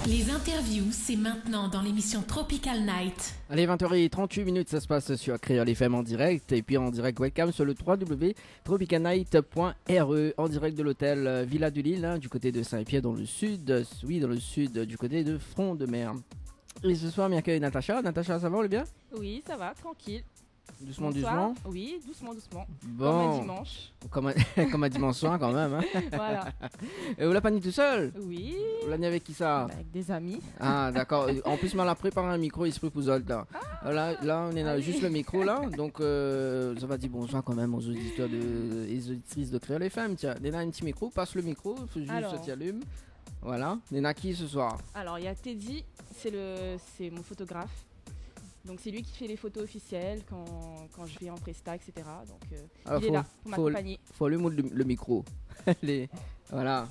Les interviews, c'est maintenant dans l'émission Tropical Night. Allez, 20h38, ça se passe sur Créole FM en direct et puis en direct webcam sur le www.tropicalnight.re en direct de l'hôtel Villa de Lille, hein, du côté de Saint-Pierre dans le sud, du côté de Front de Mer. Et ce soir, on accueille Natacha. Natacha, ça va, on est bien? Oui, ça va, tranquille. Doucement, Bonsoir. doucement. Oui, doucement, doucement. Bon. Comme un dimanche. Comme un dimanche soir quand même. Hein. Voilà. Et vous l'avez pas mis tout seul? Oui. Vous l'avez mis avec qui ça? Avec des amis. Ah d'accord. En plus, on a préparé un micro, il se vous autres là. Là, on est là, juste le micro là. Donc, ça va dire bonsoir quand même aux auditeurs et aux auditrices de Créole FM. Tiens, Néna, un petit micro, passe le micro, il faut juste Alors. que tu allumes. Voilà. Néna, qui ce soir? Alors, il y a Teddy, c'est mon photographe. Donc, c'est lui qui fait les photos officielles quand je vais en presta, etc. Donc, Alors, il est là pour m'accompagner. Faut allumer le micro. Voilà.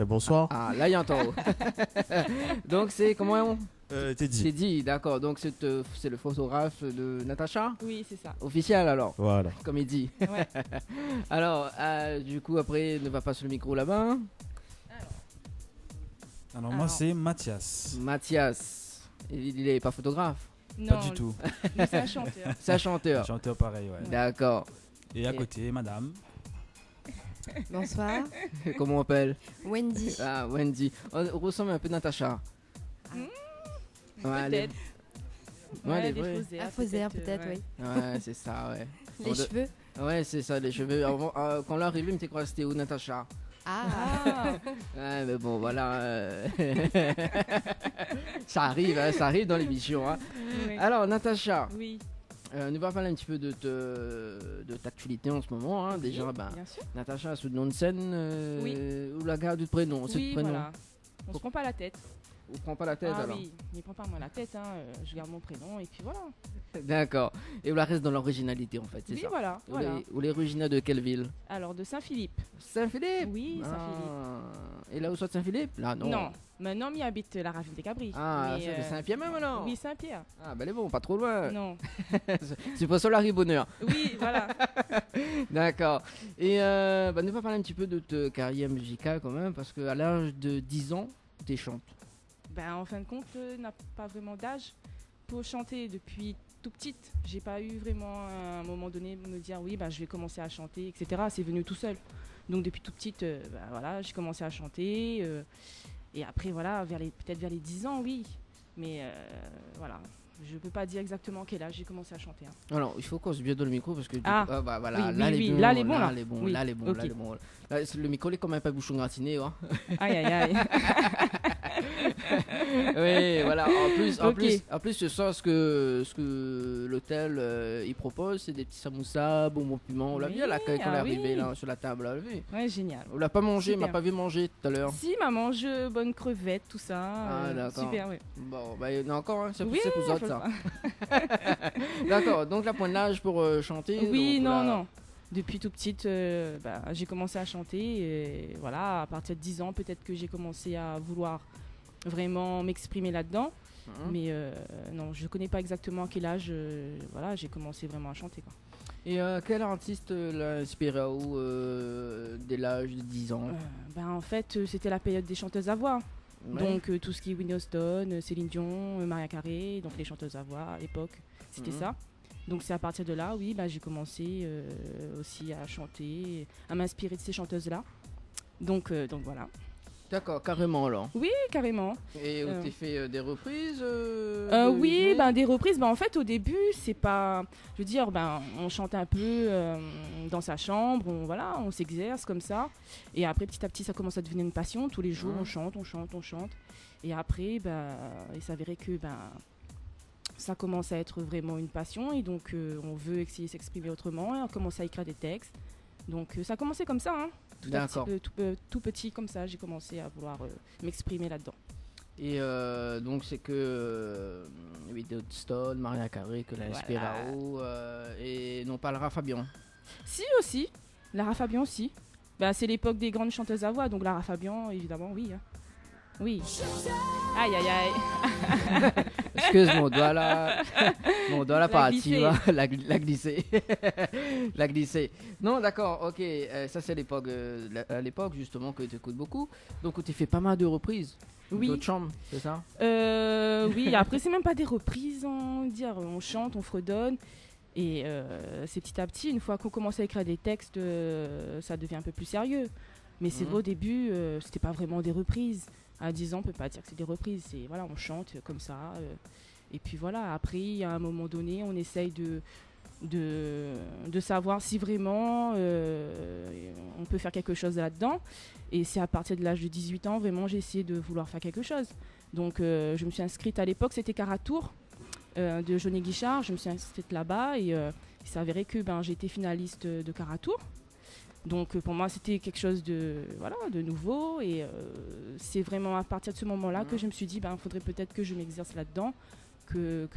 Bonsoir. Ah, là, il y a un taureau. Donc, c'est comment Teddy. C'est dit, d'accord. Donc, c'est le photographe de Natacha? Oui, c'est ça. Officiel alors, Voilà. comme il dit. Ouais. Alors, du coup, après, ne va pas sur le micro là-bas. Alors moi c'est Mathias. Mathias, il est pas photographe, Non, Pas du tout. lui, c'est un chanteur. c'est un chanteur. Chanteur pareil, ouais. D'accord. Et à côté, madame. Bonsoir, Comment on appelle? Wendy. Ah, Wendy. On ressemble un peu à Natacha. Ouais, elle est- Peut-être. Ouais, elle est des vraie. fausses airs, À Faussaire peut-être, ouais. oui. Ouais, c'est ça, ouais. Les cheveux. Ouais, c'est ça, les cheveux. Quand là arrivé, il me dit quoi, c'était où Natacha? Ah, Ouais, mais bon, voilà. Ça arrive, hein, ça arrive dans l'émission. Hein. oui. Alors, Natacha, Oui, nous va parler un petit peu de ta actualité en ce moment. Hein. Déjà, ben, bien sûr. Natacha, sous le nom de scène, Oui. ou la garde de prénom, c'est le Oui, prénom. voilà. On se prend pas la tête. On prend pas la tête Ah alors. oui, il prend pas moi la tête, hein. Je garde mon prénom et puis voilà. D'accord. Et vous la reste dans l'originalité en fait, c'est Oui, ça. voilà. voilà. Vous les originaire de quelle ville? Alors de Saint-Philippe. Saint-Philippe. Oui, Saint-Philippe. Et là où soit Saint-Philippe? Là, non. Non, maintenant il habite la Ravine des Cabris. Ah, Mais, c'est Saint-Pierre même alors? Oui, Saint-Pierre. Ah, ben elle est bon, pas trop loin. Non. C'est pas ça la bonheur. Oui, voilà. D'accord. Et nous va parler un petit peu de ta carrière musicale quand même, parce qu'à l'âge de 10 ans, tu chantes. Ben, en fin de compte, n'a pas vraiment d'âge pour chanter depuis tout petite. J'ai pas eu vraiment à un moment donné me dire oui, ben, je vais commencer à chanter, etc. C'est venu tout seul. Donc depuis tout petite, ben, voilà, j'ai commencé à chanter. Et après, voilà, peut-être vers les 10 ans, oui. Mais voilà, je peux pas dire exactement quel âge j'ai commencé à chanter. Hein. Alors, il faut qu'on se biais dans le micro parce que Ah. bah, voilà, Oui, là, oui, les oui. bons, Là, les bons, là, là. les bons, Oui. là, les bons, Ok. là, les bons. Là, le micro est quand même pas bouchon gratiné, hein. Aïe, aïe, aïe. Oui, voilà. Ok. En plus, ce soir, ce que l'hôtel il propose, c'est des petits samoussas, bonbons piment. On l'a Oui, vu à l'accueil quand on est ah arrivé oui. là sur la table, on l'a vu. Ouais, génial. On l'a pas mangé, Super. m'a pas vu manger tout à l'heure. Si, maman, je bonne crevette, tout ça. Ah, d'accord. Super, oui. Bon, bah il y en a encore, hein. C'est Oui, pour vous autres faut ça. D'accord. Donc la point d'âge pour chanter. Oui, donc, non, là- non. Depuis tout petite, j'ai commencé à chanter. Et voilà, à partir de 10 ans, peut-être que j'ai commencé à vouloir vraiment m'exprimer là-dedans. Mhm. Mais non, je connais pas exactement à quel âge voilà, j'ai commencé vraiment à chanter. Quoi. Et quel artiste l'a inspiré à vous dès l'âge de 10 ans? En fait, c'était la période des chanteuses à voix. Ouais. Donc tout ce qui est Whitney Houston, Céline Dion, Maria Carey, donc les chanteuses à voix à l'époque, c'était Mhm. ça. Donc c'est à partir de là, oui, j'ai commencé aussi à chanter, à m'inspirer de ces chanteuses-là. Donc voilà. D'accord, carrément alors. Oui, carrément. Et vous t'es fait des reprises Oui, des reprises. En fait, au début, c'est pas. Je veux dire, on chante un peu dans sa chambre, on s'exerce comme ça. Et après, petit à petit, ça commence à devenir une passion. Tous les jours, on chante. Et après, il s'avérait que ça commence à être vraiment une passion. Et donc, on veut essayer de s'exprimer autrement. Et on commence à écrire des textes. Donc, ça a commencé comme ça, hein. D'accord. Tout petit comme ça, j'ai commencé à vouloir m'exprimer là-dedans. Et donc c'est que Whitney Houston, Maria Carey que l'a inspiré Voilà. à vous, et non pas Lara Fabian. Si aussi, Lara Fabian aussi. C'est l'époque des grandes chanteuses à voix, donc Lara Fabian, évidemment, oui. Hein. Oui. Aïe, aïe, aïe. Excuse mon doigt là. Mon doigt là parti, glissé. la glisser. La glisser. Non, d'accord, ok. Ça c'est l'époque, à l'époque justement que tu écoutes beaucoup. Donc tu fait pas mal de reprises. Oui. D'autres chambres, c'est ça? Oui, après c'est même pas des reprises, on chante, on fredonne. Et c'est petit à petit, une fois qu'on commence à écrire des textes, ça devient un peu plus sérieux. Mais c'est vrai, au début, c'était pas vraiment des reprises. À 10 ans, on peut pas dire que c'est des reprises. C'est, voilà, on chante comme ça. Et puis voilà, après, à un moment donné, on essaye de savoir si vraiment on peut faire quelque chose là-dedans. Et c'est à partir de l'âge de 18 ans, vraiment, j'ai essayé de vouloir faire quelque chose. Donc, je me suis inscrite à l'époque, c'était Caratour de Johnny Guichard. Je me suis inscrite là-bas et il s'est avéré que j'ai été finaliste de Caratour. Donc, pour moi, c'était quelque chose de nouveau. Et c'est vraiment à partir de ce moment-là que je me suis dit, faudrait peut-être que je m'exerce là-dedans. Que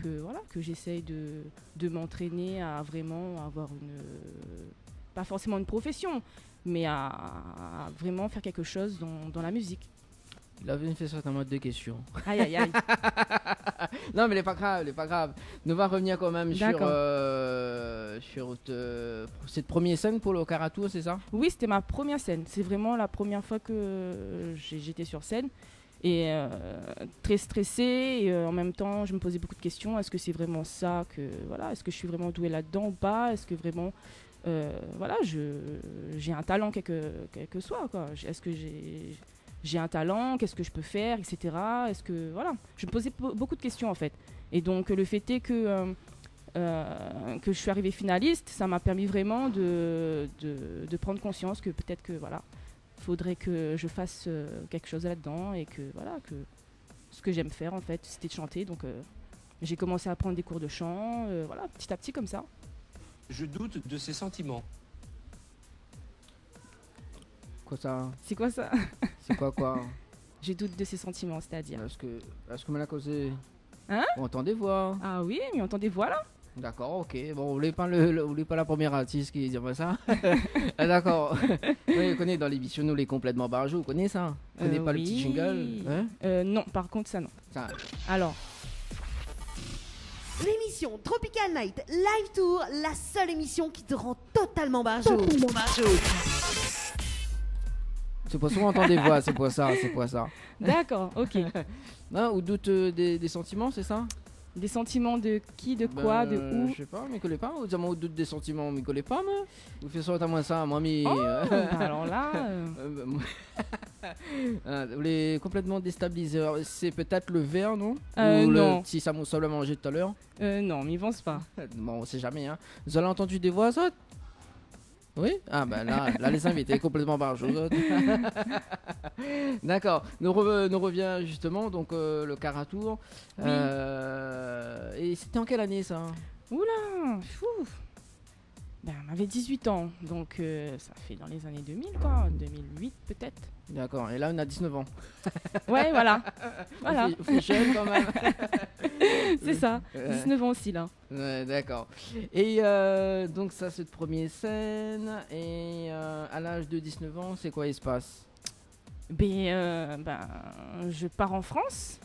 j'essaye de m'entraîner à vraiment avoir pas forcément une profession, mais à vraiment faire quelque chose dans la musique. Il avait fait ça en mode de questions. Aïe, aïe, aïe. Non, mais il n'est pas grave. Nous va revenir quand même sur cette première scène pour le Caratour, c'est ça? Oui, c'était ma première scène. C'est vraiment la première fois que j'étais sur scène. Et très stressée et en même temps je me posais beaucoup de questions. Est-ce que c'est vraiment ça est-ce que je suis vraiment douée là-dedans ou pas? Est-ce que vraiment j'ai un talent quel que soit quoi. Est-ce que j'ai un talent? Qu'est-ce que je peux faire, etc. Est-ce que je me posais beaucoup de questions en fait. Et donc le fait est que je suis arrivée finaliste, ça m'a permis vraiment de prendre conscience que peut-être que faudrait que je fasse quelque chose là-dedans et que ce que j'aime faire en fait, c'était de chanter. Donc j'ai commencé à prendre des cours de chant, petit à petit comme ça. Je doute de ses sentiments. Quoi ça? C'est quoi ça? C'est quoi? Je doute de ses sentiments, c'est-à-dire. Est-ce que me l'a causé? Hein? On entend des voix. Ah oui, mais on entend des voix là. D'accord, ok. Bon, vous voulez pas la première artiste qui dirait ça? Ah, d'accord. Oui, vous connaissez dans l'émission Nous les complètement barjots, vous connaissez ça? Vous connaissez pas le petit jingle? Non, par contre ça non. Ça. Alors. L'émission Tropical Night Live Tour, la seule émission qui te rend totalement barjot. C'est pour ça qu'on entend des voix, c'est pour ça. D'accord, ok. Non, ou doute des sentiments, c'est ça? Des sentiments de qui, de quoi, de où? Je sais pas, mais collez pas. Vous avez doute des sentiments, mais collez pas, moi. Vous faites ça à moi ça, moi, mais. Alors là. Vous les complètement déstabilisés. C'est peut-être le verre, non? Non. Si ça m'a semblé manger tout à l'heure. Non, m'y pense pas. Bon, on sait jamais, hein. Vous avez entendu des voix, ça? Oui? Ah ben là les invités complètement barjots. D'accord. Nous revient justement donc le Caratour. Oui. Et c'était en quelle année ça? Oula, on avait 18 ans, donc ça fait dans les années 2000 quoi, 2008 peut-être. D'accord, et là on a 19 ans. Ouais, voilà. On fait jeune quand même. C'est ça, 19 ans aussi là. Ouais, d'accord. Et donc ça c'est de première scène, et à l'âge de 19 ans, c'est quoi il se passe? Je pars en France.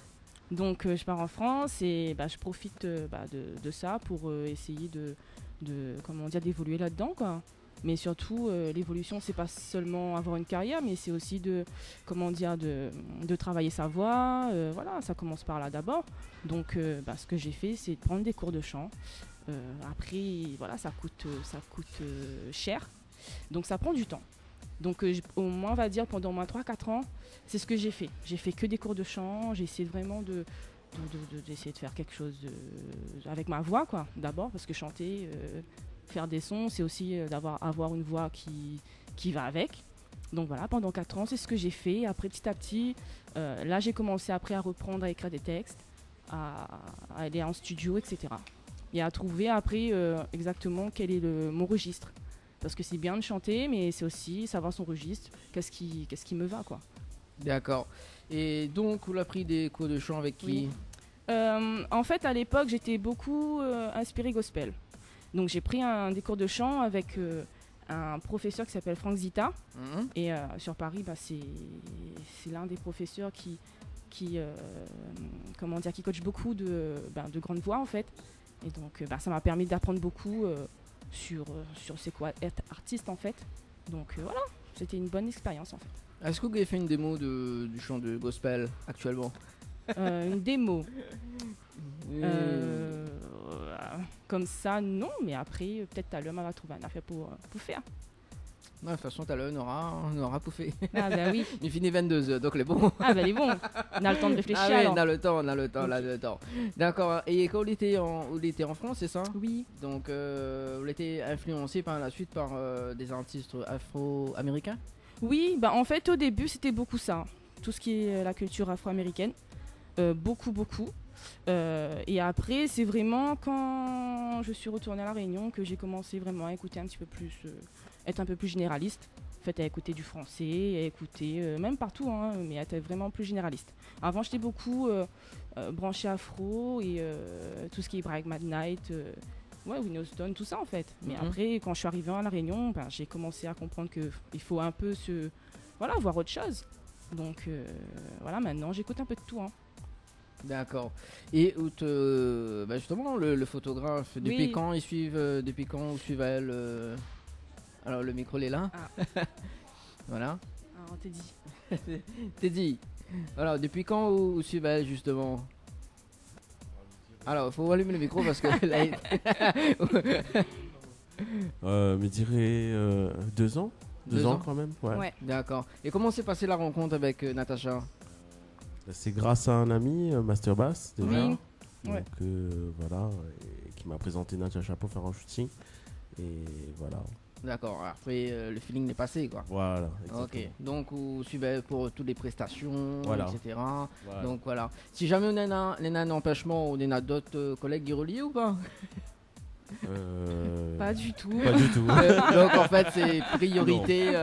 Donc je pars en France et je profite de ça pour essayer d'évoluer là-dedans quoi. Mais surtout l'évolution c'est pas seulement avoir une carrière, mais c'est aussi de travailler sa voix. Ça commence par là d'abord. Donc ce que j'ai fait c'est de prendre des cours de chant. Après ça coûte cher. Donc ça prend du temps. Donc au moins on va dire pendant au moins 3-4 ans, c'est ce que j'ai fait. J'ai fait que des cours de chant, j'ai essayé vraiment d'essayer de faire quelque chose avec ma voix quoi. D'abord parce que chanter, faire des sons, c'est aussi avoir une voix qui va avec. Donc voilà, pendant 4 ans, c'est ce que j'ai fait. Après petit à petit, là j'ai commencé après à reprendre, à écrire des textes, à aller en studio, etc. Et à trouver après exactement quel est mon registre. Parce que c'est bien de chanter, mais c'est aussi savoir son registre, qu'est-ce qui me va, quoi. D'accord. Et donc, vous l'avez pris des cours de chant avec qui? En fait, à l'époque, j'étais beaucoup inspirée gospel. Donc, j'ai pris des cours de chant avec un professeur qui s'appelle Frank Zita. Et sur Paris, c'est l'un des professeurs qui coach beaucoup de grandes voix, en fait. Et donc, ça m'a permis d'apprendre beaucoup sur c'est quoi être artiste en fait. Donc voilà, c'était une bonne expérience en fait. Est-ce que vous avez fait une démo du chant de gospel actuellement? Une démo comme ça non, mais après peut-être à l'heure on va trouver un affaire pour faire. De toute façon, tout à l'heure, on aura pouffé. Ah bah oui. Il finit 22h, donc les bons. Ah bah il est bon. On a le temps de réfléchir Ah oui, alors. on a le temps. D'accord. Et quand il était en France, c'est ça? Oui. Donc, il était influencé par la suite par des artistes afro-américains? Oui, bah en fait au début c'était beaucoup ça. Tout ce qui est la culture afro-américaine. Beaucoup. Et après c'est vraiment quand je suis retournée à La Réunion que j'ai commencé vraiment à écouter un petit peu plus, être un peu plus généraliste. En fait, à écouter du français, à écouter même partout, hein, mais à être vraiment plus généraliste. Avant j'étais beaucoup branchée afro et tout ce qui est Bright Midnight. Winnie Houston, tout ça en fait. Mais après, quand je suis arrivée à La Réunion, ben, j'ai commencé à comprendre qu'il faut un peu voir autre chose. Donc voilà, maintenant j'écoute un peu de tout. Hein. D'accord. Et justement, le photographe, depuis quand vous suivez elle Alors le micro il est là. Ah. Voilà. Ah, on t'a dit. T'es dit. Alors depuis quand vous suivez elle justement? Alors, il faut allumer le micro parce que là, me dirais 2 ans. 2 ans quand même. Ouais. D'accord. Et comment s'est passée la rencontre avec Natacha? C'est grâce à un ami, Master Bass, déjà. Oui. Donc voilà, qui m'a présenté Natacha pour faire un shooting. Et voilà. D'accord. Après, le feeling est passé, quoi. Voilà. Exactement. Ok. Donc, vous suivez pour toutes les prestations, voilà. etc. Voilà. Donc voilà. Si jamais on a un empêchement, on a d'autres collègues qui relient ou pas? Pas du tout. Pas du tout. Donc en fait c'est priorité.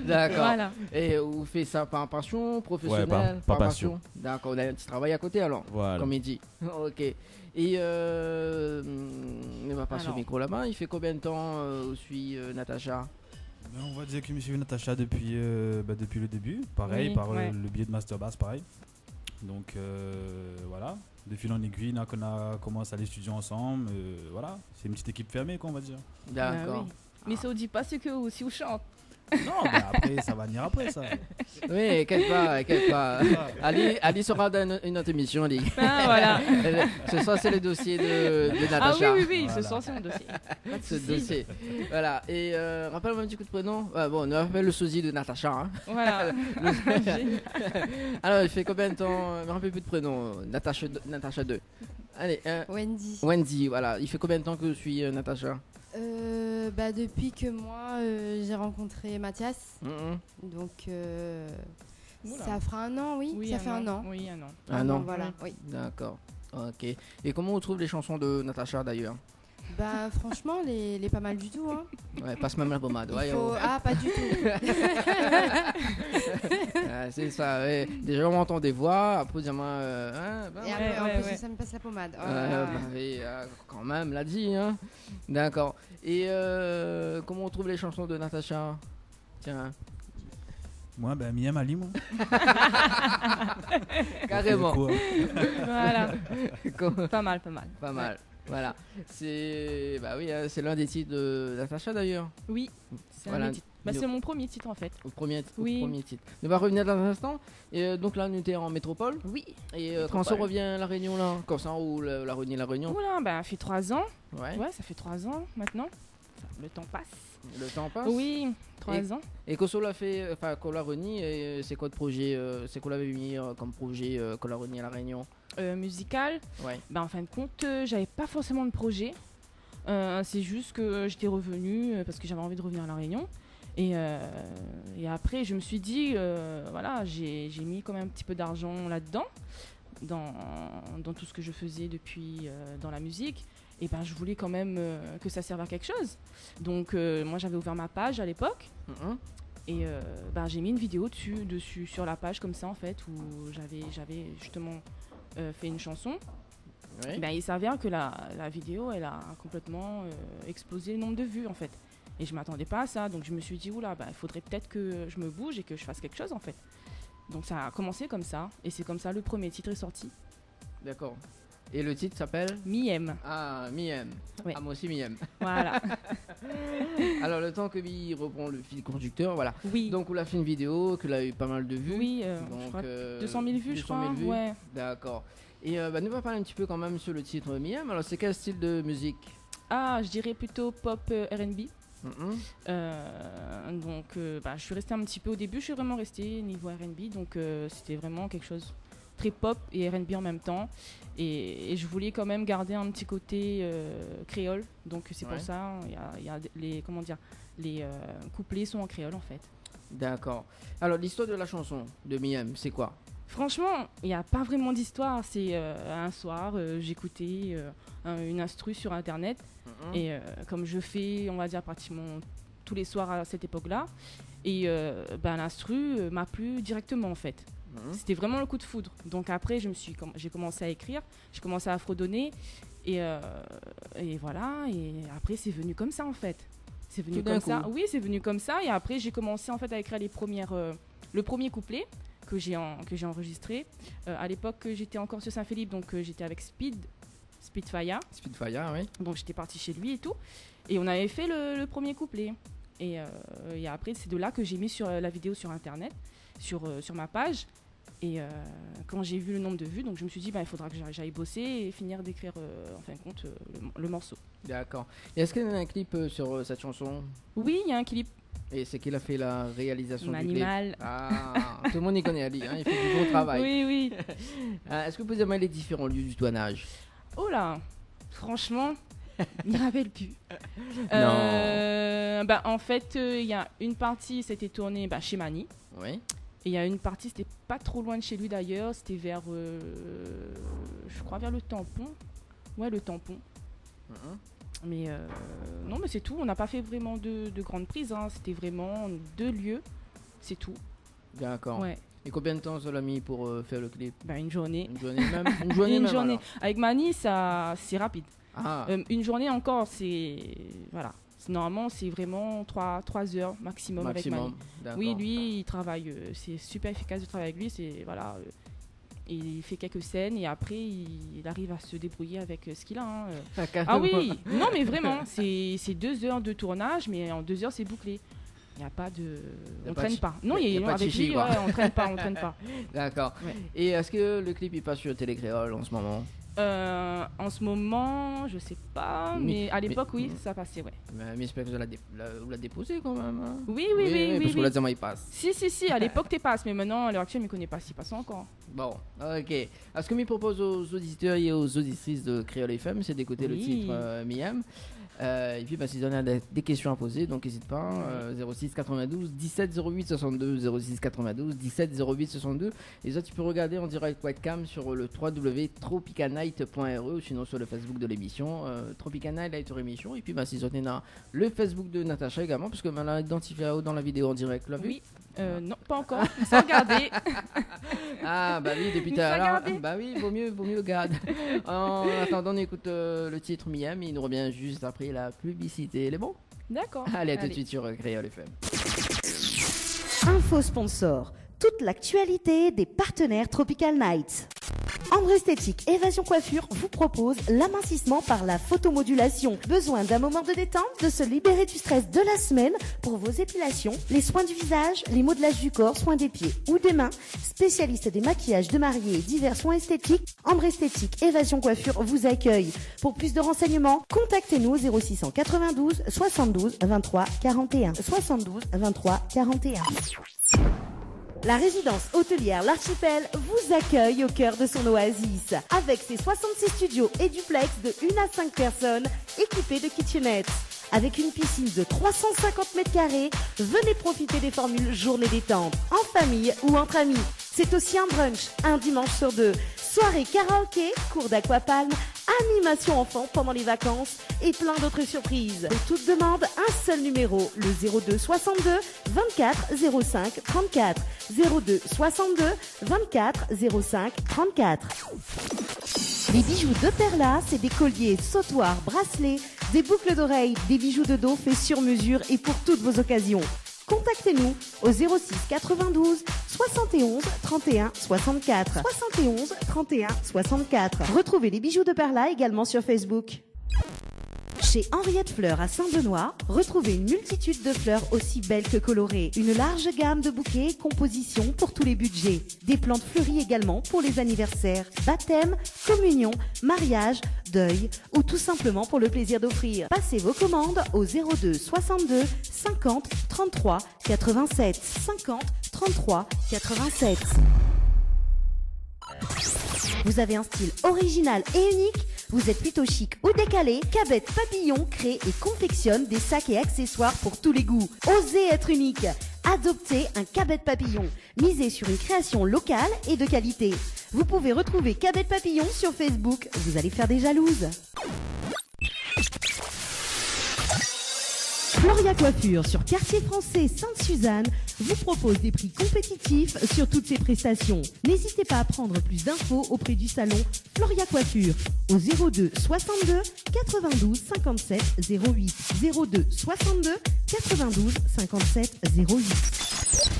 D'accord. Voilà. Et vous faites ça par passion, professionnelle? Ouais, par passion. D'accord, on a un petit travail à côté alors. Voilà. Comme il dit. Ok. Et on va passer au micro là-bas. Il fait combien de temps vous suit Natacha? On va dire que je suis Natacha depuis le début. Pareil, par le biais de Master Bass, pareil. Donc voilà. De fil en aiguille, on a commencé à aller étudier ensemble. Voilà, c'est une petite équipe fermée, quoi, on va dire. D'accord. Oui. Mais ça ne dit pas ce que aussi on chante. Non, après, ça va venir après, ça. Oui, inquiète pas. Ali sera dans une autre émission, Ali. Ah, voilà. Ce soir, c'est le dossier de Natacha. Ah oui, Voilà. ce soir, c'est mon dossier. Ce dossier. Voilà. Et rappelle-moi un petit coup de prénom. Bon, on appelle le sosie de Natacha. Hein. Voilà. Alors, il fait combien de temps? Je me rappelle plus de prénom. Natacha 2. Allez. Wendy, voilà. Il fait combien de temps que je suis Natacha? Depuis que moi j'ai rencontré Mathias, donc ça fera 1 an, oui, ça fait 1 an. Oui, 1 an. 1 an, voilà, oui. D'accord, ok. Et comment on trouve les chansons de Natacha d'ailleurs? Franchement, les pas mal du tout. Hein. Ouais, passe même la pommade. Ah, pas du tout. C'est ça, ouais. Déjà on entend des voix, après on moi. Et après, en plus, ça me passe la pommade. Quand même, l'a dit. Hein. D'accord. Et comment on trouve les chansons de Natacha? Tiens. Moi, Mia Ali, moi. Carrément. Voilà. Pas mal. Voilà. C'est c'est l'un des titres de Natacha d'ailleurs. Oui. C'est un des titres. C'est mon premier titre en fait. Premier titre. On va revenir dans un instant. Et donc là, nous étions en métropole. Oui. Et quand ça revient à La Réunion là? Quand ça ou la Réunion? Oula, ça fait 3 ans. Ouais, ça fait 3 ans maintenant. Le temps passe. Le temps passe. Oui, 3 ans. Et quand l'a fait, quand la Réunion, c'est quoi de projet? C'est quoi l'avait mis comme projet quand la Réunion à La Réunion? Musical. Ouais. En fin de compte, j'avais pas forcément de projet. C'est juste que j'étais revenue parce que j'avais envie de revenir à La Réunion. Et après, je me suis dit, j'ai mis quand même un petit peu d'argent là-dedans, dans tout ce que je faisais depuis dans la musique. Et je voulais quand même que ça serve à quelque chose. Donc, moi, j'avais ouvert ma page à l'époque. Et j'ai mis une vidéo dessus sur la page comme ça, en fait, où j'avais justement fait une chanson. Oui. Il s'avère que la vidéo, elle a complètement explosé le nombre de vues, en fait. Et je m'attendais pas à ça, donc je me suis dit, oula, il faudrait peut-être que je me bouge et que je fasse quelque chose, en fait. Donc ça a commencé comme ça, et c'est comme ça le premier titre est sorti. D'accord. Et le titre s'appelle Miem. Ah, Miem. Oui. Ah, moi aussi Miem. Voilà. Alors, le temps que Billy reprend le fil conducteur, voilà. Oui. Donc, on a fait une vidéo, que a eu pas mal de vues. Oui, donc, je crois 200 000 vues, je crois. Vues. Ouais. D'accord. Et nous va parler un petit peu quand même sur le titre Miem. Alors, c'est quel style de musique? Ah, je dirais plutôt pop R&B. Donc, je suis restée un petit peu au début. Je suis vraiment restée niveau R&B. Donc, c'était vraiment quelque chose très pop et R&B en même temps. Et je voulais quand même garder un petit côté créole. Donc, c'est pour ça, il y a les couplets sont en créole en fait. D'accord. Alors, l'histoire de la chanson de Miam, c'est quoi? Franchement, il n'y a pas vraiment d'histoire. C'est un soir, j'écoutais une instru sur Internet. Et comme je fais, on va dire, pratiquement tous les soirs à cette époque-là. Et l'instru m'a plu directement, en fait. C'était vraiment le coup de foudre. Donc après, j'ai commencé à écrire. J'ai commencé à fredonner. Et voilà. Et après, c'est venu comme ça, en fait. C'est venu comme ça. Oui, c'est venu comme ça. Et après, j'ai commencé, en fait, à écrire le premier couplet que j'ai enregistré. À l'époque, j'étais encore sur Saint-Philippe, donc j'étais avec Speedfire. Speedfire, oui. Donc j'étais partie chez lui et tout. Et on avait fait le premier couplet. Et après, c'est de là que j'ai mis sur la vidéo sur Internet, sur ma page. Et quand j'ai vu le nombre de vues, donc je me suis dit, il faudra que j'aille bosser et finir d'écrire, en fin de compte, le morceau. D'accord. Et est-ce qu'il y a un clip sur cette chanson? Oui, il y a un clip. Et c'est qui a fait la réalisation du Manimal. clip? Ah, tout le monde y connaît Ali, hein, il fait du bon travail. Oui. Est-ce que vous pouvez dire les différents lieux du tournage? Oh là, franchement, je ne me rappelle plus. Non. En fait, il y a une partie, c'était tourné chez Mani. Oui. Et il y a une partie, c'était pas trop loin de chez lui d'ailleurs, c'était vers, je crois, vers le Tampon. Ouais, le Tampon. Mais non, mais c'est tout. On n'a pas fait vraiment de grandes prises. Hein. C'était vraiment 2 lieux. C'est tout. D'accord. Ouais. Et combien de temps ça l'a mis pour faire le clip? Une journée. Une journée même. Une journée. Avec Mani, c'est rapide. Ah. Une journée encore, c'est voilà. Normalement, c'est vraiment 3 heures maximum avec Mani. Oui, lui, il travaille. C'est super efficace de travailler avec lui. C'est voilà. Il fait quelques scènes et après il arrive à se débrouiller avec ce qu'il a. Hein. Ah oui, non mais vraiment, c'est 2 heures de tournage, mais en 2 heures c'est bouclé. Il n'y a pas de, on traîne pas. Non, avec lui, on traîne pas. D'accord. Ouais. Et est-ce que le clip il passe sur Télé Créole en ce moment? En ce moment, je sais pas, mais à l'époque, oui, ça passait, ouais. Mais j'espère que vous l'avez déposé quand même. Hein. Oui. Parce que là, il passe. Si, à l'époque, tu passes, mais maintenant, à l'heure actuelle, je ne connais pas s'il passe encore. Bon, ok. Ce que je propose aux auditeurs et aux auditrices de Créole FM, c'est d'écouter le titre Miam. Et puis si vous avez des questions à poser, donc n'hésite pas, 06 92 17 08 62, 06 92 17 08 62. Les autres tu peux regarder en direct webcam sur le www.tropicalnight.re ou sinon sur le Facebook de l'émission Tropical Night émission. Et puis si vous avez le Facebook de Natacha également, parce que elle a identifié dans la vidéo en direct, là. Oui. Non, pas encore. Sans regarder. Ah bah oui, depuis tout à l'heure. Bah oui, vaut mieux regarder. En attendant, on écoute le titre Miam. Il nous revient juste après la publicité. Il est bon? D'accord. Allez, tout de suite sur Créole FM. Info sponsor. Toute l'actualité des partenaires Tropical Night. Ambre Esthétique Évasion Coiffure vous propose l'amincissement par la photomodulation. Besoin d'un moment de détente, de se libérer du stress de la semaine pour vos épilations, les soins du visage, les modelages du corps, soins des pieds ou des mains. Spécialiste des maquillages de mariés et divers soins esthétiques, Ambre Esthétique Évasion Coiffure vous accueille. Pour plus de renseignements, contactez-nous au 0692 72 23 41. 72 23 41. La résidence hôtelière L'Archipel vous accueille au cœur de son oasis. Avec ses 66 studios et duplex de 1 à 5 personnes équipés de kitchenettes. Avec une piscine de 350 mètres carrés, venez profiter des formules journée détente, en famille ou entre amis. C'est aussi un brunch, un dimanche sur 2. Soirée karaoké, cours d'aquapalme, animation enfant pendant les vacances et plein d'autres surprises. Pour toute demande, un seul numéro, le 02 62 24 05 34. 02 62 24 05 34. Les bijoux de Perla, c'est des colliers, sautoirs, bracelets, des boucles d'oreilles, des bijoux de dos faits sur mesure et pour toutes vos occasions. Contactez-nous au 06 92 71 31 64. 71 31 64. Retrouvez les bijoux de Perla également sur Facebook. Chez Henriette Fleurs à Saint-Benoît, retrouvez une multitude de fleurs aussi belles que colorées. Une large gamme de bouquets et compositions pour tous les budgets. Des plantes fleuries également pour les anniversaires, baptêmes, communions, mariages, deuil ou tout simplement pour le plaisir d'offrir. Passez vos commandes au 02 62 50 33 87 50 33 87. Vous avez un style original et unique? Vous êtes plutôt chic ou décalé? Cabette Papillon crée et confectionne des sacs et accessoires pour tous les goûts. Osez être unique. Adoptez un Cabette Papillon. Misez sur une création locale et de qualité. Vous pouvez retrouver Cabette Papillon sur Facebook. Vous allez faire des jalouses. Floria Coiffure sur Quartier Français Sainte-Suzanne vous propose des prix compétitifs sur toutes ses prestations. N'hésitez pas à prendre plus d'infos auprès du salon Floria Coiffure au 02 62 92 57 08 02 62 92 57 08.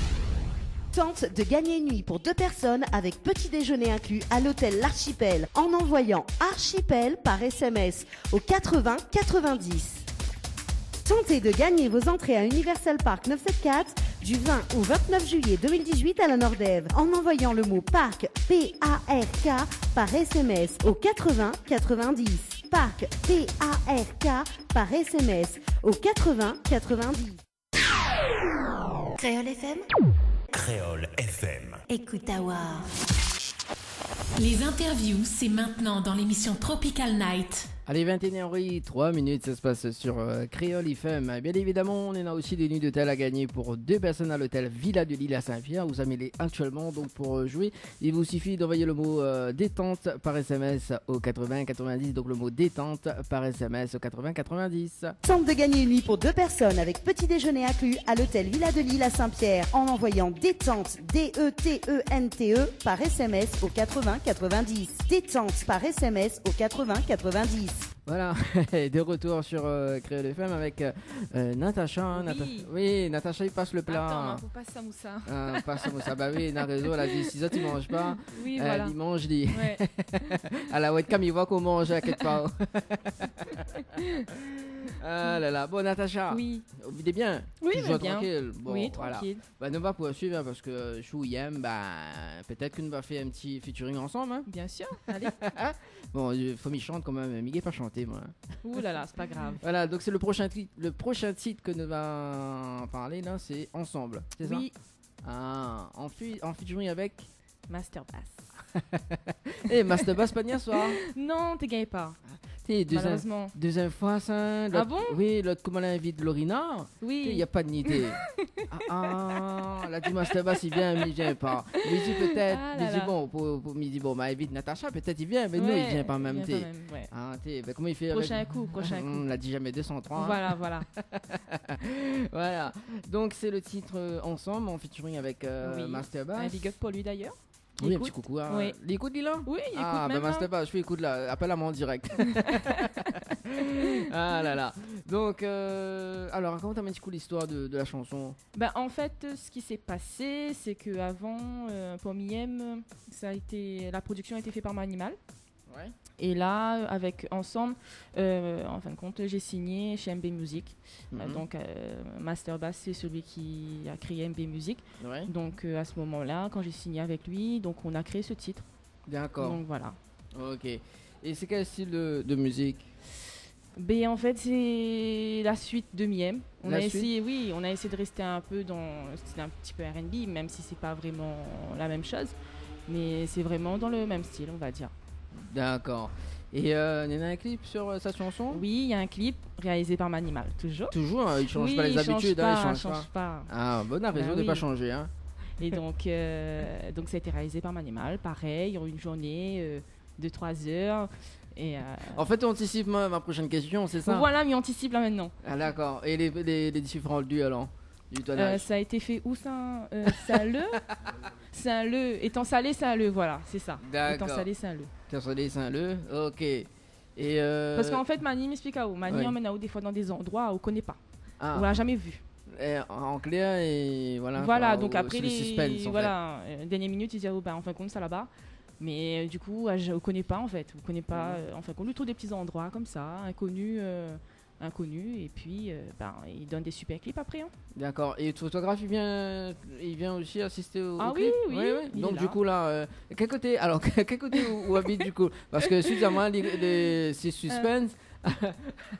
Tente de gagner une nuit pour 2 personnes avec petit déjeuner inclus à l'hôtel L'Archipel en envoyant Archipel par SMS au 80 90. Tentez de gagner vos entrées à Universal Park 974 du 20 au 29 juillet 2018 à la Nordève en envoyant le mot Parc P-A-R-K par SMS au 80 90. Parc P-A-R-K par SMS au 80 90. Créole FM. Créole FM. Écoute Awa. Les interviews, c'est maintenant dans l'émission Tropical Night. Allez, 21h, 3 minutes, ça se passe sur Créole FM. Bien évidemment, on a aussi des nuits d'hôtel à gagner pour 2 personnes à l'hôtel Villa de Lille à Saint-Pierre. Vous avez les actuellement, donc pour jouer, il vous suffit d'envoyer le mot détente par SMS au 80 90. Donc le mot détente par SMS au 80 90. Tente de gagner une nuit pour 2 personnes avec petit déjeuner inclus à l'hôtel Villa de Lille à Saint-Pierre en envoyant détente D-E-T-E-N-T-E par SMS au 80 90. Détente par SMS au 80 90. Voilà, de retour sur Créole FM avec Natacha. Oui, Natacha, il passe le plat. Attends, faut pas samoussa. Pas samoussa, bah oui, il a raison, elle a dit si ça tu manges pas, oui, voilà. Il mange, dit. Ouais. À la webcam, il voit qu'on mange à quelque part. Ah là là, bon Natacha, oui. Vous êtes bien? Oui, tu joues bien. Tranquille. Bon, oui, voilà. tranquille. Bah, nous va poursuivre hein, parce que Chou Yem, bah, peut-être qu'on va faire un petit featuring ensemble. Hein. Bien sûr, allez. Bon, il faut m'y chanter quand même, Miguel pas chanter moi. Ouh là là, c'est pas grave. Voilà, donc c'est le prochain titre que nous va parler là, c'est Ensemble, c'est ça? Oui. Ah, en featuring avec Master Bass. Eh, Master Bass pas de soir. Non, t'es gagné pas. Malheureusement. Deuxième fois ça. Ah bon? Oui, l'autre comment l'invite Lorina. Oui. Il n'y a pas de nité. La du Master Bass il vient, mais il vient pas. Midi peut-être. Pour midi bon, bah évite Natacha, peut-être il vient, mais nous il vient pas même. Ouais. Bah, comment il fait? Prochain coup. On l'a dit jamais 203. Voilà. Voilà. Donc c'est le titre Ensemble en featuring avec Master Bass. Un big up pour lui d'ailleurs. Oui, un petit coucou. Hein. Oui. Il écoute, là? Oui, il écoute même. Master Bass, je écoute là. Appelle à moi en direct. Ah là là. Donc, alors, raconte un petit coup l'histoire de la chanson. Bah, en fait, ce qui s'est passé, c'est qu'avant, pour Miem, la production a été faite par Manimal. Ouais. Et là, avec Ensemble, en fin de compte, j'ai signé chez MB Music. Donc, Master Bass, c'est celui qui a créé MB Music. Ouais. Donc, à ce moment-là, quand j'ai signé avec lui, donc on a créé ce titre. D'accord. Donc, voilà. Ok. Et c'est quel style de musique? Ben, en fait, c'est la suite de Miem. On a essayé de rester un peu dans le style un petit peu R&B, même si c'est pas vraiment la même chose. Mais c'est vraiment dans le même style, on va dire. D'accord. Et il y a un clip sur sa chanson? Oui, il y a un clip réalisé par Manimal, toujours. Toujours, il ne change pas les habitudes. Il change pas. Ah, bonne raison de ne pas changer. Hein. Et donc ça a été réalisé par Manimal. Pareil, il y aura une journée de 3 heures. Et En fait, on anticipe ma prochaine question, c'est ça? Voilà, mais on anticipe là maintenant. Ah, d'accord. Et les différents lieux alors? Ça a été fait où ça? Saint-Leu. Saint-Leu. Étant salé, Saint-Leu, voilà, c'est ça. D'accord. Étant salé, Saint-Leu. Étant salé, Saint-Leu, ok. Et Parce qu'en fait, Mani m'explique à où. Mani emmène à où des fois dans des endroits où on connaît pas. On l'a jamais vu. En clair et voilà. Voilà, donc après les suspense, dernière minute, il dit en fin de compte, ça là-bas. Mais du coup, on connaît pas en fait. On connaît pas. En fin de compte, on lui trouve des petits endroits comme ça, inconnus. inconnus. Et puis, ils donnent des super clips après. Hein. D'accord. Et le photographe, il vient aussi assister au Ah clip? Oui. Donc du coup là, quel côté où habite du coup? Parce que suite à moi, c'est suspense.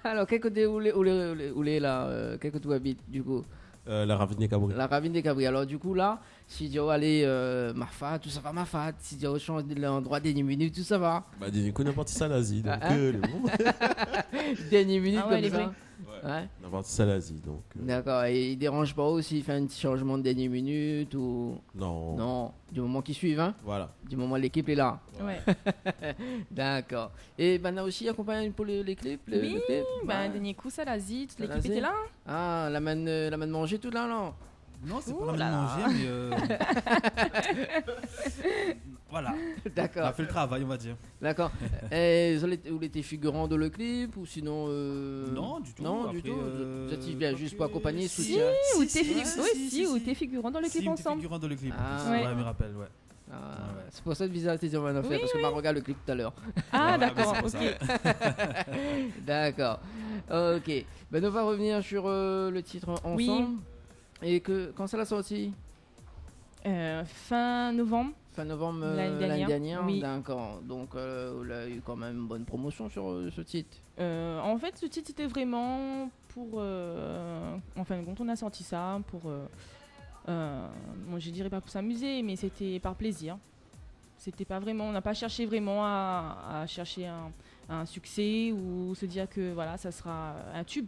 Alors quel côté où est là? Quel côté où habite du coup? La ravine des Cabris. La ravine des Cabris. Alors du coup là, si tu veux aller Marfa, tout ça va Marfa. Si tu veux changer l'endroit dernière minute, tout ça va. Bah dis qu'on est parti ça l'Asie, donc dernière minute comme les ça. Ouais. On est parti ça l'Asie, donc. D'accord. Et il dérange pas aussi, il fait un petit changement de dernière minute ou. Non. Du moment qu'ils suivent, hein. Voilà. Du moment où l'équipe est là. Ouais. D'accord. Et on a aussi accompagné pour les clips. Oui. Dernier coup ça l'Asie, toute l'équipe était là. Ah, la main manger tout là, non? Non, c'est pas la main manger, mais. Voilà. D'accord. On a fait le travail, on va dire. D'accord. Et vous étiez figurant dans le clip ou sinon Non, du tout. Non, du tout. Vous étiez bien juste pour accompagner, soutien. Ou t'es figurant dans le clip ensemble. Figurant dans le clip. Ah, ouais, je me rappelle, ouais. C'est pour ça que Visa t'es dit on va faire parce que je regarde le clip tout à l'heure. Ah d'accord, ok. D'accord. Ok. On va revenir sur le titre ensemble. Oui. Et quand ça l'a sorti? Fin novembre. Fin novembre l'année dernière. Oui. D'accord. Donc il a eu quand même une bonne promotion sur ce titre. En fait, ce titre c'était vraiment pour. En fin de compte, on a sorti ça pour. Je dirais pas pour s'amuser, mais c'était par plaisir. C'était pas vraiment. On n'a pas cherché vraiment à chercher un succès ou se dire que voilà, ça sera un tube.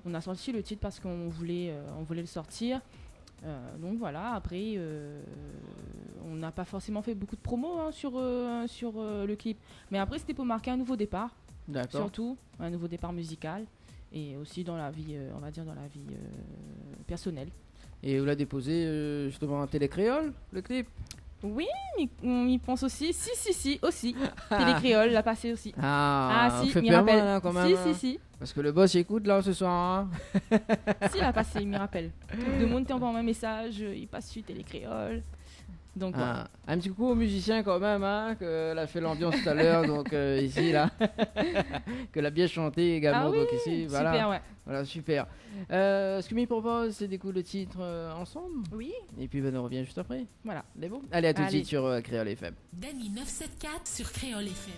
On a sorti le titre parce qu'on voulait le sortir. Donc voilà, après on n'a pas forcément fait beaucoup de promos sur le clip, mais après c'était pour marquer un nouveau départ. D'accord. Surtout un nouveau départ musical et aussi dans la vie, on va dire dans la vie personnelle. Et vous l'avez déposé justement à Télé Créole, le clip? Oui, on y pense aussi. Si, aussi. Télé Créole l'a passé aussi. Si, il me rappelle. Là, quand même, Si. Parce que le boss écoute là ce soir. Hein. Si, il a passé, il me rappelle. Tout le monde t'envoie un message, il passe sur Télé Créole. Donc, un petit coucou aux musiciens quand même, hein, qu'elle a fait l'ambiance tout à l'heure, donc ici là, qu'elle a bien chanté également, donc ici, voilà. Super, ouais. Voilà, super. Ce que me propose, c'est d'écouter le titre ensemble. Oui. Et puis on revient juste après. Voilà. C'est bon. Allez, à tout de suite sur Créole FM. Dany 974 sur Créole FM.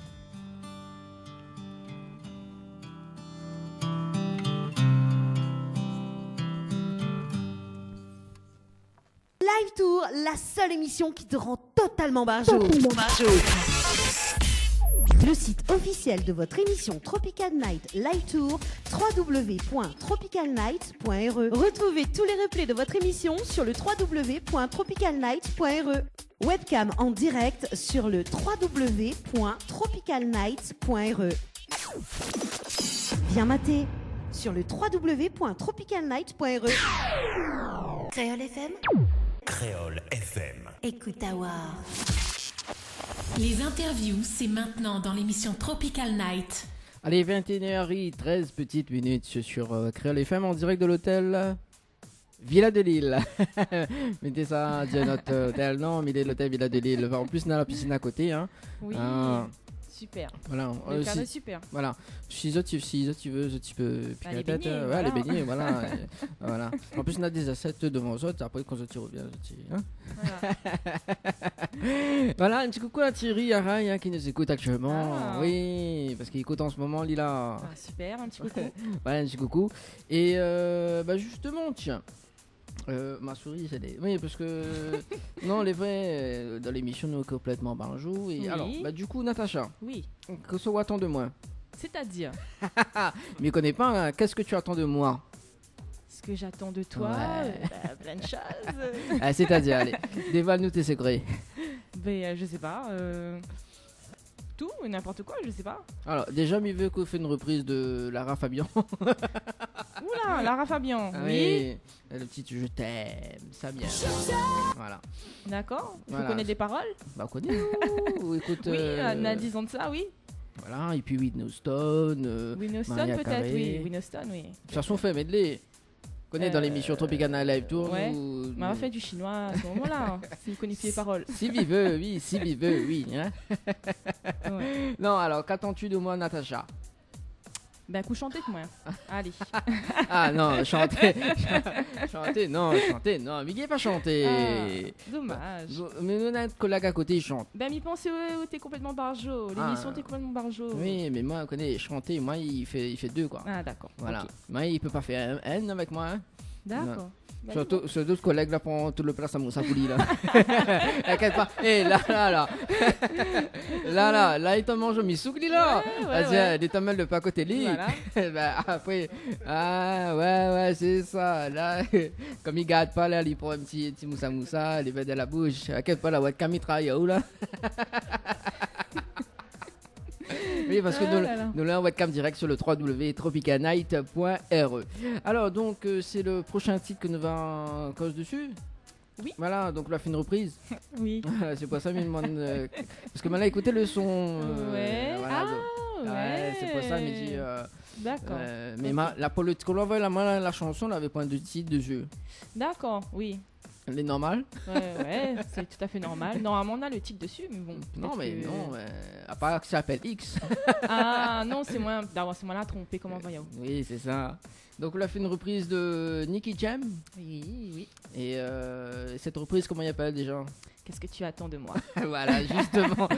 Live Tour, la seule émission qui te rend totalement barjot. Le site officiel de votre émission Tropical Night Live Tour, www.tropicalnight.re. Retrouvez tous les replays de votre émission sur le www.tropicalnight.re. Webcam en direct sur le www.tropicalnight.re. Viens mater sur le www.tropicalnight.re. Créole FM. Créole FM. Écoute Awa. Les interviews, c'est maintenant dans l'émission Tropical Night. Allez, 21h13 petites minutes sur Créole FM en direct de l'hôtel Villa de Lille. Mettez ça, dire notre hôtel, non, mais l'hôtel Villa de Lille. En plus, on a la piscine à côté. Hein. Oui. Super. Voilà. Le cadre est super. Voilà. Si tu veux, tu peux piquer la tête. Baignés, ouais, les beignets, voilà. Voilà. En plus, on a des assiettes devant nous. Après, quand tu reviens, hein. Voilà, un petit coucou à Thierry Araï hein, qui nous écoute actuellement. Oui, parce qu'il écoute en ce moment, Lila. Super, un petit coucou. Voilà, un petit coucou. Et justement, tiens. Ma souris, c'est des. Oui, parce que. Non, les vrais, dans l'émission, nous complètement banjou. Et alors, du coup, Natacha. Oui. Que ce attend de moi? C'est-à-dire Mais connais pas, hein, qu'est-ce que tu attends de moi? Ce que j'attends de toi, plein de choses. C'est-à-dire, allez, dévoile-nous tes secrets. Je sais pas. Tout, n'importe quoi, je sais pas. Alors, déjà, il veut qu'on fasse une reprise de Lara Fabian. Oula, Lara Fabian, oui. Le petit Je t'aime, ça bien. Voilà. D'accord, il faut connaître des paroles. Bah, connais. Écoute. Oui, disons de ça, oui. Voilà, et puis Whitney Houston. Whitney Houston, peut-être, oui. Whitney Houston, oui. De façon, fait medley. Connais dans l'émission Tropical Night Live Tour. Ouais. On va faire du chinois à ce moment-là, si vous connaissez les paroles. Si il veut, oui. Hein. Ouais. Non, alors, qu'attends-tu de moi, Natacha? Ben, coup chanter que moi. Allez. Ah non, chanter, non, mais il n'est pas chanter. Dommage. Mais notre collègue à côté, il chante. Ben, m'y pensez, t'es complètement barjo. L'émission, t'es complètement barjo. Oui, mais moi, je connais chanter, moi, il fait 2, quoi. Ah, d'accord. Voilà. Okay. Moi, il peut pas faire un N avec moi. Hein. D'accord. Ce d'autres collègues là prend toute le place à Moussa Pouli là. T'inquiète pas. Et là, il t'en mange au misoukli là. Vas-y, il t'en mêle de pas côté lit. Bah, après, ouais, c'est ça. Là, comme il garde pas là, il prend un petit Moussa, il met dans la bouche. T'inquiète pas, la webcam il travaille où là. Oui, parce que nous l'avons webcam direct sur le www.tropicalnight.re. Alors, donc, c'est le prochain titre que nous va cause dessus. Oui. Voilà, donc on a fait une reprise. Oui. C'est pas ça, mais il demande. Parce que maintenant, écoutez le son. Ouais. C'est pas ça, mais dit. D'accord. Mais la politique, on envoie la chanson, on avait point de titre de jeu. D'accord, oui. Elle est normale. Ouais, c'est tout à fait normal. Normalement, on a le titre dessus, mais bon. Non, à part que ça s'appelle X. Ah non, c'est moi là trompé, comment voyons. Oui, c'est ça. Donc, on a fait une reprise de Nicky Jam. Oui. Et cette reprise, comment il appelle déjà? Qu'est-ce que tu attends de moi? Voilà, justement.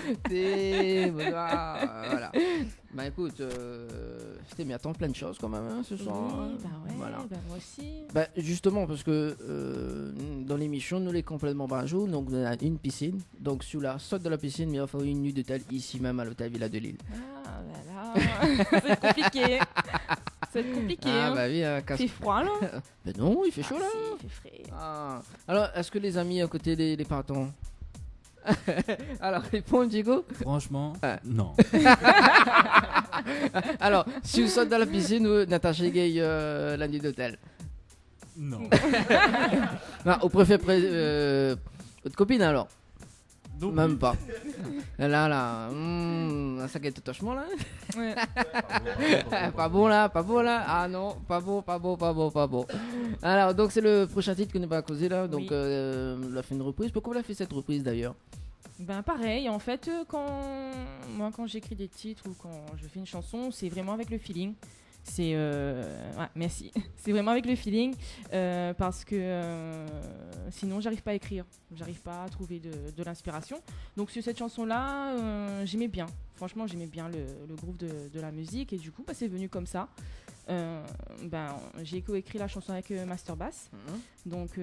Voilà. Bah écoute, je m'y attends plein de choses quand même ce soir. Oui, bah ouais, voilà. bah moi aussi. Bah justement, parce que dans l'émission, nous les complètement barjou, donc on a une piscine. Donc sous la sorte de la piscine, mais il va falloir une nuit d'hôtel ici même à l'hôtel Villa de Lille. Ah là là, c'est compliqué. C'est compliqué. Ah bah oui, il fait froid là. Ben non, il fait chaud là. Si, il fait frais. Ah. Alors, est-ce que les amis à côté les partants? Alors, réponds Diego. Franchement, non. Alors, si vous sautez dans la piscine, ou Natacha Gay la nuit d'hôtel? Non. Au préfet votre copine alors? Donc, même pas. Là, ça gagne tout tachement là. Ouais. Pas bon là. Ah non, pas bon. Alors, donc c'est le prochain titre que nous va causer là. Donc, on a fait une reprise. Pourquoi on a fait cette reprise d'ailleurs? Ben pareil, en fait, quand j'écris des titres ou quand je fais une chanson, c'est vraiment avec le feeling. C'est merci. C'est vraiment avec le feeling parce que sinon j'arrive pas à écrire, j'arrive pas à trouver de l'inspiration. Donc sur cette chanson-là, j'aimais bien. Franchement, j'aimais bien le groove de la musique et du coup, c'est venu comme ça. J'ai coécrit la chanson avec Master Bass. Donc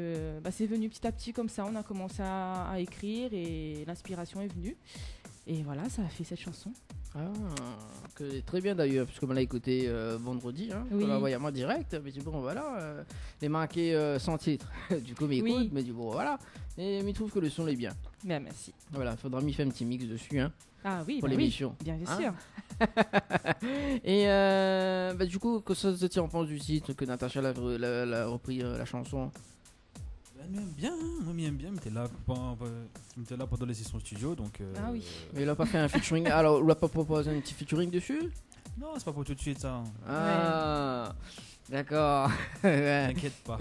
c'est venu petit à petit comme ça. On a commencé à écrire et l'inspiration est venue. Et voilà, ça a fait cette chanson. Que très bien d'ailleurs, puisque on l'a écouté vendredi, on l'a envoyé à moi direct, mais bon voilà, les marqué sans titre, du coup m'écoute, mais du bon voilà, et il trouve que le son est bien. Bien, merci. Voilà, faudra m'y faire un petit mix dessus, Ah oui, pour l'émission. Oui, bien sûr. Et du coup, que ça se tient en pense du titre que Natacha a repris la chanson? Moi j'aime bien, mais t'es là pendant les sessions studio, donc. Ah oui. Mais il a pas fait un featuring. Alors, on l'a pas proposé un petit featuring dessus? Non, c'est pas pour tout de suite ça. Ah, d'accord. T'inquiète pas.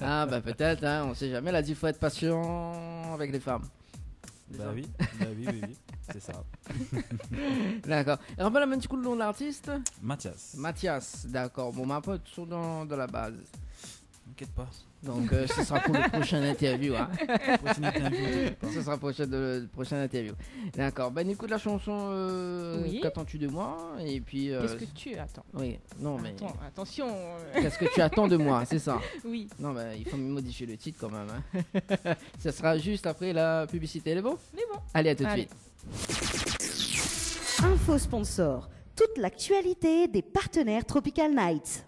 Ah bah peut-être, on sait jamais. Elle a dit faut être patient avec les femmes. Bah oui, c'est ça. D'accord. Et rappelle un petit coup le nom de l'artiste? Mathias, d'accord. Bon, ma pote sont dans la base. T'inquiète pas. Donc ce sera pour le prochain interview. Ce sera pour le prochain interview. D'accord. Ben écoute la chanson Qu'attends-tu de moi? Et puis qu'est-ce que tu attends? Oui. Non mais attention. Qu'est-ce que tu attends de moi? C'est ça. Oui. Non mais il faut modifier le titre quand même. Ça sera juste après la publicité. Elle est bon? Elle est bon. Allez, à tout de suite. Info sponsor. Toute l'actualité des partenaires Tropical Night.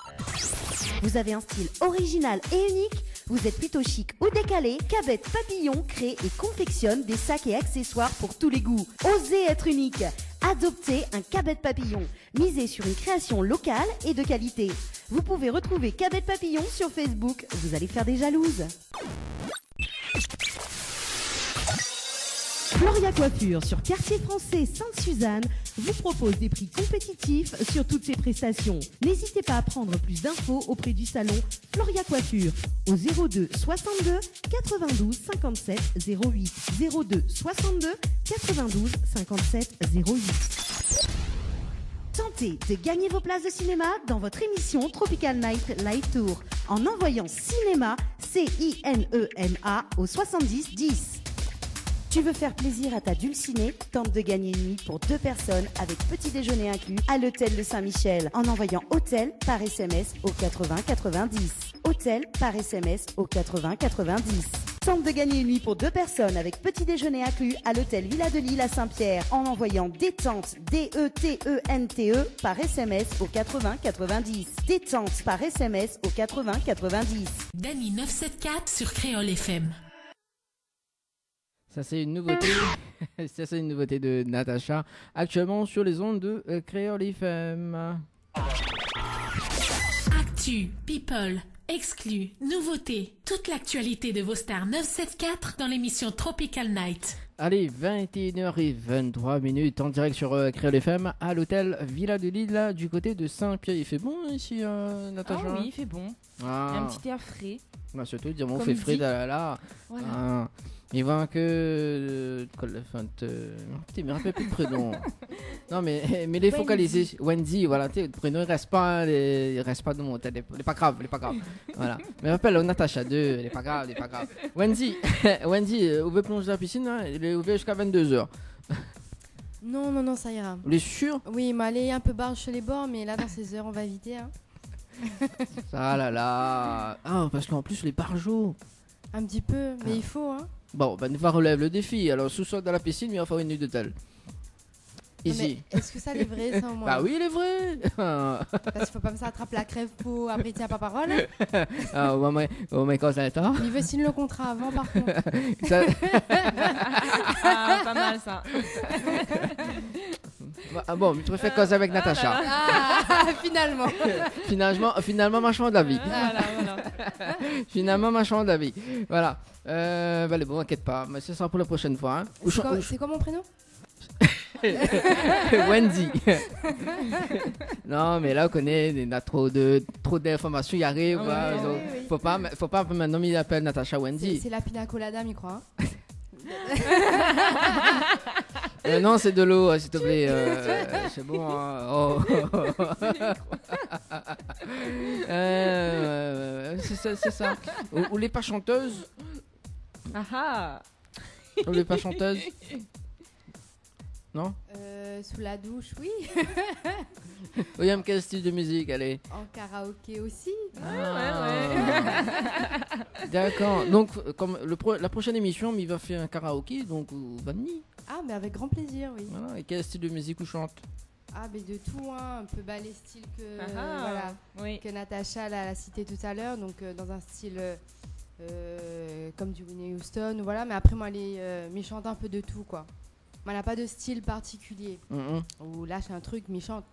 Vous avez un style original et unique? Vous êtes plutôt chic ou décalé? Cabette Papillon crée et confectionne des sacs et accessoires pour tous les goûts. Osez être unique. Adoptez un Cabette Papillon. Misez sur une création locale et de qualité. Vous pouvez retrouver Cabette Papillon sur Facebook. Vous allez faire des jalouses. Floria Coiffure sur Quartier Français Sainte-Suzanne vous propose des prix compétitifs sur toutes ses prestations. N'hésitez pas à prendre plus d'infos auprès du salon Floria Coiffure au 02 62 92 57 08 02 62 92 57 08. Tentez de gagner vos places de cinéma dans votre émission Tropical Night Live Tour en envoyant cinéma, C-I-N-E-M-A au 70 10. Tu veux faire plaisir à ta dulcinée? Tente de gagner une nuit pour 2 personnes avec petit déjeuner inclus à l'hôtel de Saint-Michel en envoyant hôtel par SMS au 80 90. Hôtel par SMS au 80 90. Tente de gagner une nuit pour 2 personnes avec petit déjeuner inclus à l'hôtel Villa de Lille à Saint-Pierre en envoyant détente D-E-T-E-N-T-E par SMS au 80 90. Détente par SMS au 80 90. Dany 974 sur Créole FM. Ça c'est une nouveauté. Ça c'est une nouveauté de Natacha actuellement sur les ondes de Créole FM. Actu, people, exclus, nouveautés, toute l'actualité de vos stars 974 dans l'émission Tropical Night. Allez, 21h23 en direct sur Créole FM à l'hôtel Villa de Lille du côté de Saint-Pierre. Il fait bon ici, Natacha? Ah oui, il fait bon. Ah. Un petit air frais. Bah, surtout, dire, on fait frais là. Voilà. Ah. Il va que. Putain, mais rappelle plus le prénom. Non, mais les focaliser. Wendy, voilà, tu sais, le prénom, il reste pas dans mon tête. Il est pas grave. Voilà. Mais rappelle, Natacha 2, il est pas grave. Wendy, vous pouvez plonger dans la piscine, hein, il est ouvert jusqu'à 22h. Non, ça ira. Vous êtes sûr? Oui, il m'a allé un peu barre chez les bords, mais là, dans ces heures, on va éviter. Hein. Ah là là. Ah, parce qu'en plus, les barjots. Un petit peu, mais il faut, hein. Bon, ben, on va relever le défi. Alors, sous-sol dans la piscine, mais on va faire une nuit d'hôtel. Ici. Mais est-ce que ça, c'est vrai, ça, au moins? Bah oui, il est vrai. Parce qu'il faut pas me ça attrape la crève pour après tiens pas parole. Ah, mais quand ça est tard. Il veut signer le contrat avant, par contre. Ah, pas mal, ça. Ah bon, tu préfères causer avec Natacha. Finalement, marchand de la vie. Voilà. Finalement, marchand de la vie. Voilà. Allez, bon, inquiète pas, mais ce sera pour la prochaine fois. Hein. C'est quoi mon prénom? Wendy. Non, mais là, on connaît, il y a trop d'informations qui arrivent. Oui. Faut pas maintenant, il appelle Natacha Wendy. C'est la pina colada, il croit. Non, c'est de l'eau, s'il te plaît. C'est bon. Hein. Oh. C'est ça. Ou les pas chanteuses. Ou les pas chanteuses. Non? Sous la douche, oui. Oui, quel style de musique, allez? En karaoké aussi. Ouais. D'accord. Donc, comme la prochaine émission, il va faire un karaoké, donc Vanny. Ah, mais avec grand plaisir, oui. Voilà. Et quel style de musique vous chante? Ah, mais de tout, hein. Un peu les styles que Natacha l'a cité tout à l'heure, donc dans un style comme du Whitney Houston, voilà. Mais après, moi, elle chante un peu de tout, quoi. Elle n'a pas de style particulier. Ou là, c'est un truc, mais chante.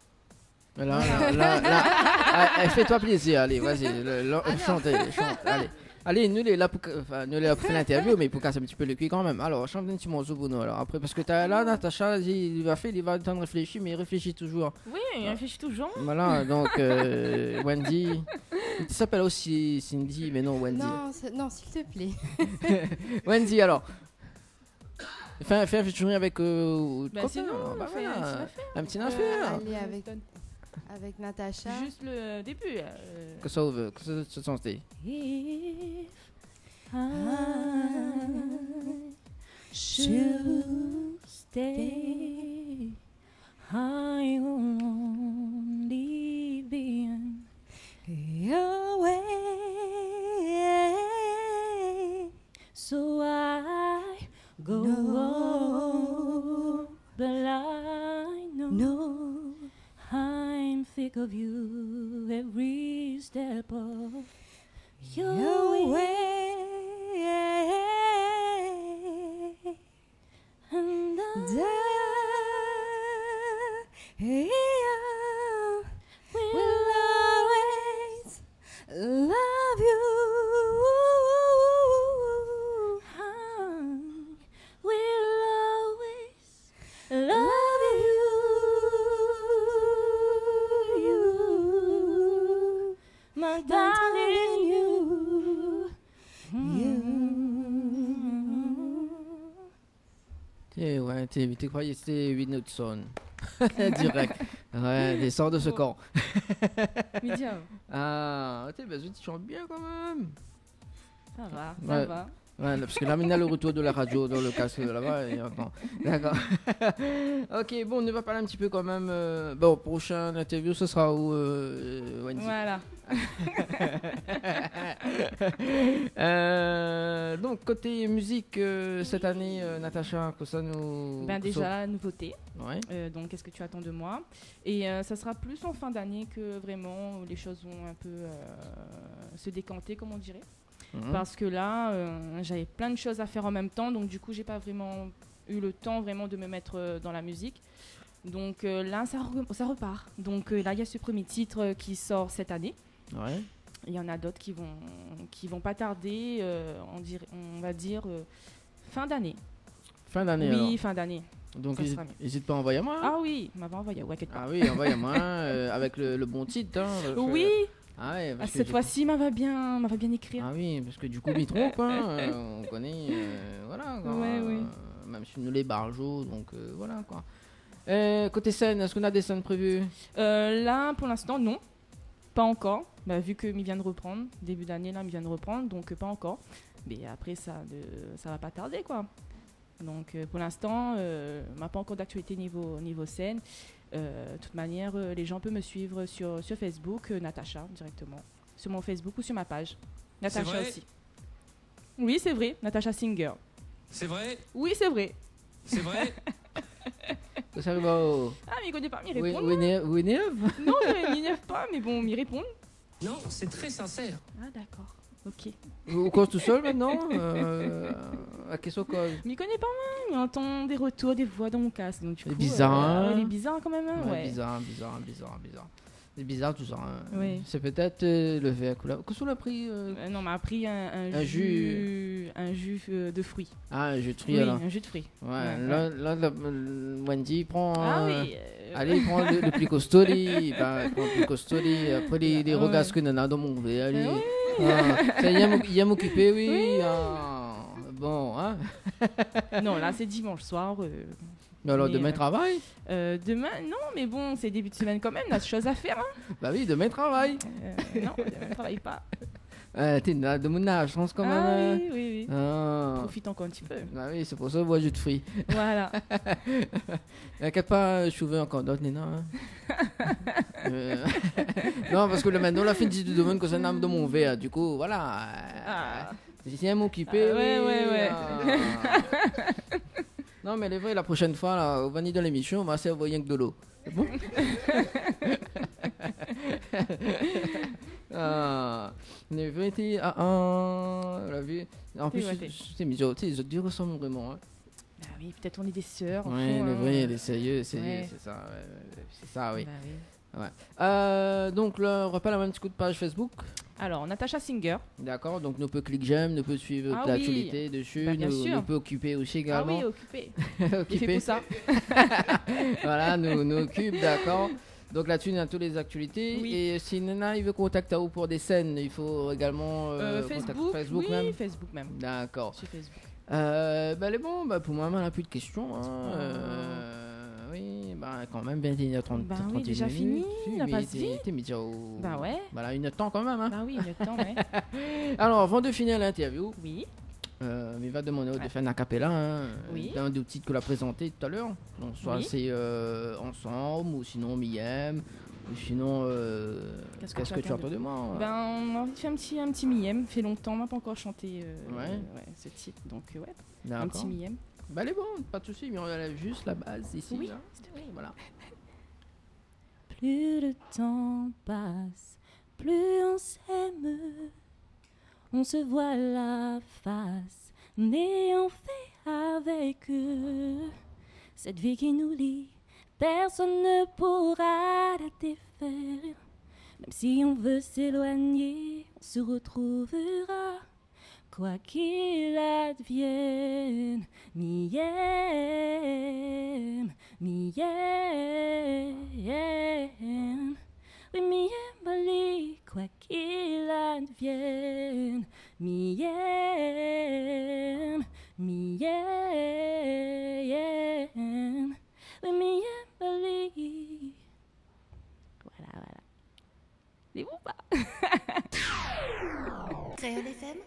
Là, fais-toi plaisir, allez, vas-y, chante, allez, nous les là pour faire l'interview, mais pour casser un petit peu le cul quand même. Alors, chante un petit morceau pour nous, alors après, parce que là, Natacha, il va le temps de réfléchir, mais il réfléchit toujours. Oui, il réfléchit toujours. Voilà, donc Wendy, tu s'appelles aussi Cindy, mais non Wendy. Non, s'il te plaît. Wendy, alors. Fais un featuring avec sinon, un petit affaire. Aller avec Natacha. Juste le début. Que ça veut, que ça sens If I should stay, I only be your way, so I go on, but I know I'm thick of you every step of your way, and I will always love you. Love you, my darling, you. Tu croyais que c'était Whitney Houston. Direct. Ouais, des sorts de ce camp. Média. Ah, tu chantes bien quand même. Ça va, ouais. ça va. Ouais, parce que là, maintenant, le retour de la radio dans le casque là-bas. Et attends. D'accord. Ok, bon, on va parler un petit peu quand même. Bon, prochaine interview, ce sera où, Wendy. Voilà. Donc, côté musique, cette année, Natacha, que ça nous. Ben, déjà, nouveauté. Ouais. Donc, qu'est-ce que tu attends de moi? Et ça sera plus en fin d'année que vraiment les choses vont un peu se décanter, comme on dirait. Parce que là, j'avais plein de choses à faire en même temps, donc du coup, j'ai pas vraiment eu le temps vraiment de me mettre dans la musique. Donc là, ça repart. Donc là, il y a ce premier titre qui sort cette année. Ouais. Il y en a d'autres qui vont pas tarder, on va dire fin d'année. Fin d'année. Oui, alors. fin d'année. Donc n'hésite pas à envoyer moi. Ah oui, m'avait envoyé. Ouais, quelque part. Ah oui, envoyez moi avec le bon titre. Hein, oui. Ah ouais, cette fois-ci, m'avait bien écrire. Ah oui, parce que du coup, il trompe, hein, on connaît, voilà. Quoi, oui. Même si nous les barjots, donc voilà quoi. Côté scène, est-ce qu'on a des scènes prévues? Là, pour l'instant, non, pas encore. Bah, vu que m'y vient de reprendre, début d'année là, m'y vient de reprendre, donc pas encore. Mais après, ça va pas tarder quoi. Donc pour l'instant, m'a pas encore d'actualité niveau scène. De toute manière, les gens peuvent me suivre sur Facebook, Natacha directement, sur mon Facebook ou sur ma page. Natacha aussi. Oui, c'est vrai, Natacha Singer. C'est vrai? Oui, c'est vrai. C'est vrai? Ça arrive au... Ah, mais il connaît pas m'y répondre. Oui, non, il m'énerve pas, mais bon, m'y répondre. Non, c'est très sincère. Ah, d'accord. Ok. Vous cause tout seul maintenant à qu'est-ce qu'on cause? Il m'y connaît pas mal, il entend des retours, des voix dans mon casque. Donc, c'est bizarre. Il est bizarre quand même. Hein, ouais. Bizarre. C'est bizarre tout ça. Hein. Oui. C'est peut-être le verre couleur. Qu'est-ce qu'on a pris Non, on m'a pris un jus de fruits. Ah, un jus de fruits oui, alors. Un jus de fruits. Ouais, là, Wendy prend. Ah oui. Allez, il prend le plus costaud. Il prend le plus costaud. Après, les regards que nous a dans mon verre. Allez. Oui. Ça y a m'occuper, oui. Bon, hein. Non, là, c'est dimanche soir. Mais alors, demain, travail Demain, non, mais bon, c'est début de semaine quand même, on a des choses à faire. Hein. Bah oui, demain, travail. Non, demain, travaille pas. T'es de mon âge, je pense quand même. Oui. Profite encore un petit peu. Bah oui, c'est pour ça que moi, jus de fruits. Voilà. T'inquiète pas, je veux encore d'autres, Nina. Non, parce que le maintenant, la fin du domaine, que c'est un âme de mon verre. Du coup, voilà. C'est un m'occuper. Ouais. Non, mais les vrais, la prochaine fois, là, on va venir dans l'émission, on va servir rien que de l'eau. C'est bon? Les vrais, on l'a vu. En plus, c'est miséreux, les autres ressemblent vraiment. Hein. Bah oui, peut-être on est des sœurs. Oui, les vrais, les sérieux, c'est ça. C'est ça, oui. Bah oui. Ouais. Donc là, on rappelle un petit coup de page Facebook. Alors, Natacha Singer. D'accord, donc nous peut cliquer j'aime, nous peut suivre l'actualité dessus, bah, nous peut occuper aussi également. Ah oui, occuper. Occuper. Il fait pour ça. Voilà, nous occupe, d'accord. Donc là-dessus, on a toutes les actualités. Oui. Et si Nana il veut contacter vous pour des scènes, il faut également Facebook même. Facebook même. D'accord. Sur Facebook. Bah les bons, bah pour moi, on n'a plus de questions. Oui, bah quand même 21h30. Bah oui, déjà fini, la passe vite. Bah ouais. Voilà, une temps quand même. Hein. Bah oui, une temps, ouais. Alors, avant de finir l'interview, oui. Il va demander de faire un acapella. Hein, oui. Un des titres que l'a présenté tout à l'heure. Donc, soit c'est Ensemble, ou sinon Miem, ou sinon Qu'est-ce que tu entends de moi? Ben, on a envie de faire un petit Miem. Fait longtemps, on n'a pas encore chanté ce titre. Donc, un petit Miem. Bah, elle est bonne, pas de soucis, mais on a juste la base ici. Oui, là. Voilà. Plus le temps passe, plus on s'aime. On se voit la face, mais on fait avec eux. Cette vie qui nous lie, personne ne pourra la défaire. Même si on veut s'éloigner, on se retrouvera. Quoi qu'il advienne, Miem, oui Miem Ali, quoi qu'il advienne, Miem, oui Miem Ali. Créole FM.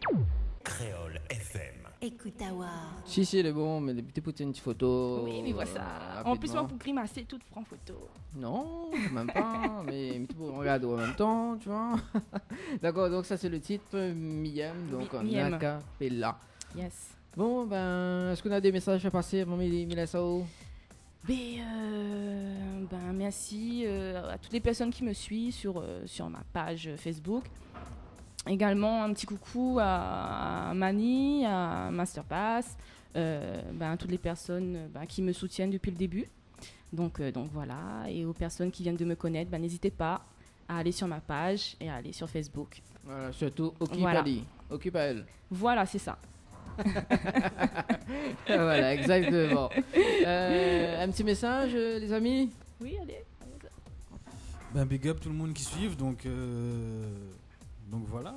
Créole FM. Écoute à voir. Si, il est bon, mais des petits poutines, une petite photo. Oui, mais voilà ça. En plus, moi, pour grimacer, tout prend photo. Non, même pas, mais on regarde en même temps, tu vois. D'accord, donc ça c'est le titre Miem, donc Miem. Acapella. Yes. Bon, ben, est-ce qu'on a des messages à passer avant Milessao? Merci à toutes les personnes qui me suivent sur ma page Facebook. Également un petit coucou à Mani, à Masterpass, toutes les personnes qui me soutiennent depuis le début. Donc voilà, et aux personnes qui viennent de me connaître, n'hésitez pas à aller sur ma page et à aller sur Facebook. Voilà, surtout occupe à elle. Voilà, c'est ça. Voilà, exactement. Un petit message, les amis? Oui, allez. Big up tout le monde qui suit, donc voilà.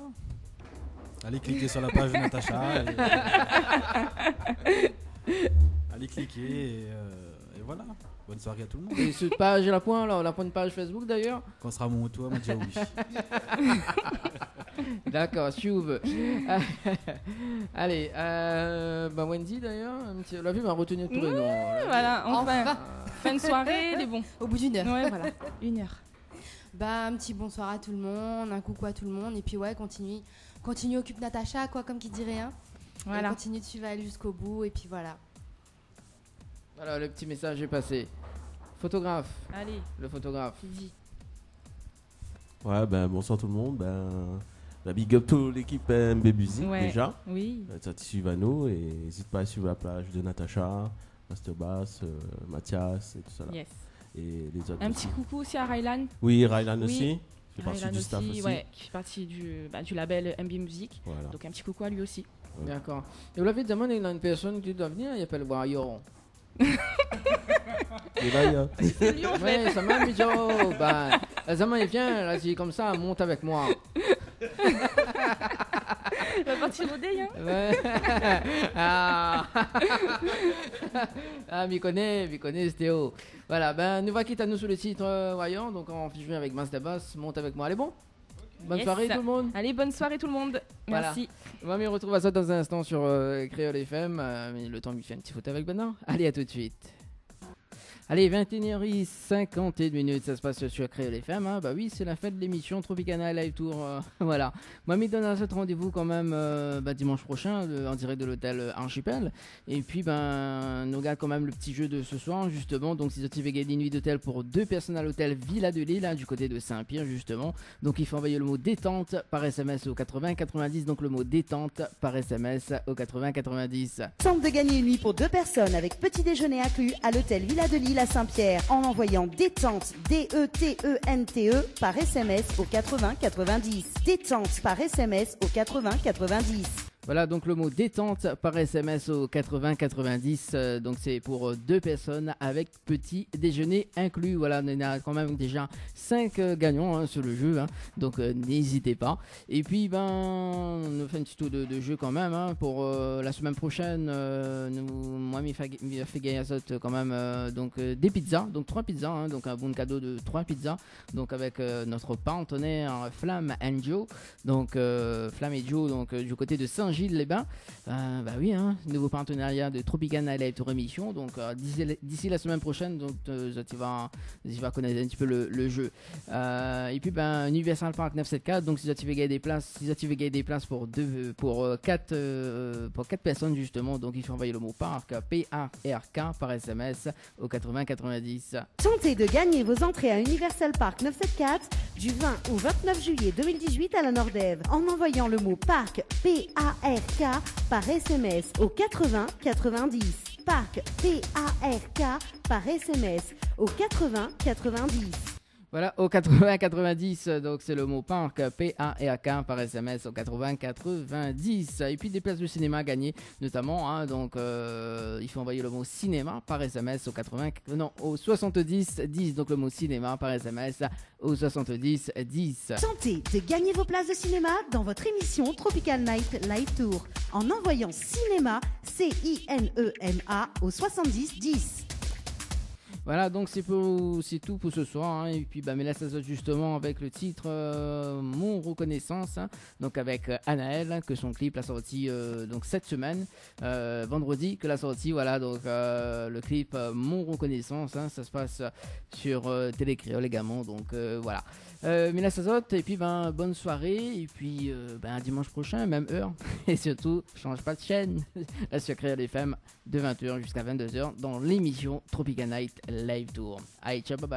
Allez cliquer sur la page de Natacha. Allez cliquer et voilà. Bonne soirée à tout le monde. Et cette page, la pointe de page Facebook d'ailleurs. Quand sera mon tour, on va dire oui. D'accord, si vous veux. Allez, Wendy d'ailleurs, la vue m'a retenu tous les noms. Voilà, enfin. Fin de soirée, les bons. Au bout d'une heure. Ouais, voilà, 1 heure. Un petit bonsoir à tout le monde, un coucou à tout le monde, et puis ouais, continue occupe Natacha, quoi, comme qui dit rien. Voilà. Et continue de suivre elle jusqu'au bout, et puis voilà. Voilà, le petit message est passé. Photographe. Allez. Le photographe. Ouais, bonsoir tout le monde. La big up toute l'équipe MB Music déjà. Oui. Suivez-nous et n'hésite pas à suivre la page de Natacha, Masterbass, Mathias et tout ça là. Yes. Et les autres. Un petit coucou aussi à Rylan. Oui, Rylan aussi. Qui fait partie du staff aussi. Ouais, qui fait partie du label MB Music. Voilà. Donc un petit coucou à lui aussi. Ouais. D'accord. Et vous l'avez demandé, il y a une personne qui doit venir, il appelle Wayon. Et là, il y a. C'est lui en fait. Ouais, ça m'a dit, Zaman il vient, là, c'est comme ça, monte avec moi. Il va partir au dé, hein. Ouais. m'y connaît, Stéo. Voilà, nous va quitter à nous sur le titre Voyons, donc on fait avec Masterbass, monte avec moi, allez bon. Bonne soirée tout le monde. Allez, bonne soirée tout le monde. Merci. Voilà. On retrouve à ça dans un instant sur Créole FM. Mais le temps lui fait un petit photo avec Benoît. Allez, à tout de suite. Allez, 21h51, ça se passe sur Créole FM. Hein. Oui, c'est la fête de l'émission Tropicana Live Tour. Voilà. Moi, me donne un rendez-vous quand même dimanche prochain en direct de l'hôtel Archipel. Et puis, nous regarde quand même le petit jeu de ce soir, justement. Donc, si vous avez gagné une nuit d'hôtel pour 2 personnes à l'hôtel Villa de Lille, du côté de Saint-Pierre, justement. Donc, il faut envoyer le mot détente par SMS au 80 90. Donc, le mot détente par SMS au 80 90. Tente de gagner une nuit pour 2 personnes avec petit déjeuner inclus à l'hôtel Villa de Lille à Saint-Pierre en envoyant détente DETENTE par SMS au 80 90. Détente par SMS au 80 90. Voilà, donc le mot détente par SMS au 80 90, donc c'est pour 2 personnes avec petit déjeuner inclus. Voilà, on a quand même déjà 5 gagnants sur le jeu, donc n'hésitez pas. Et puis on fait un petit tour de jeu quand même pour la semaine prochaine. Moi, il a fait gagner quand même donc des pizzas, donc 3 pizzas, donc un bon cadeau de 3 pizzas, donc avec notre partenaire Flamme & Joe, donc Flamme & Joe, donc du côté de Saint-Gilles-les-Bains. Nouveau partenariat de Tropicana Live Tour émission, donc d'ici la semaine prochaine, donc tu vas connaître un petit peu le jeu. Et puis Universal Park 974, donc si tu veux gagner des places pour 4 personnes justement, donc il faut envoyer le mot parc PARK par SMS au 80 90. Tentez de gagner vos entrées à Universal Park 974 du 20 au 29 juillet 2018 à la Nordève en envoyant le mot parc PARK par SMS au 80 90. Parc PARK par SMS au 80 90. Voilà, au 80 90, donc c'est le mot parc PARK par SMS au 80 90. Et puis des places de cinéma gagnées, notamment, donc il faut envoyer le mot cinéma par SMS au 70 10, donc le mot cinéma par SMS au 70 10. Tentez de gagner vos places de cinéma dans votre émission Tropical Night Live Tour en envoyant cinéma CINEMA au 70 10. Voilà, donc c'est tout pour ce soir. Hein. Et puis, Mélassa Zot, justement, avec le titre Mon Reconnaissance. Hein. Donc, avec Anaël, hein, que son clip l'a sorti donc cette semaine, vendredi, que l'a sorti. Voilà, donc le clip Mon Reconnaissance. Hein, ça se passe sur Télé Créole également. Donc, voilà. Mélassa Zot, et puis, bonne soirée. Et puis, à dimanche prochain, même heure. Et surtout, change pas de chaîne. Là, sur Créole FM, de 20h jusqu'à 22h, dans l'émission Tropical Night Live Tour. Allez, ciao, bye bye.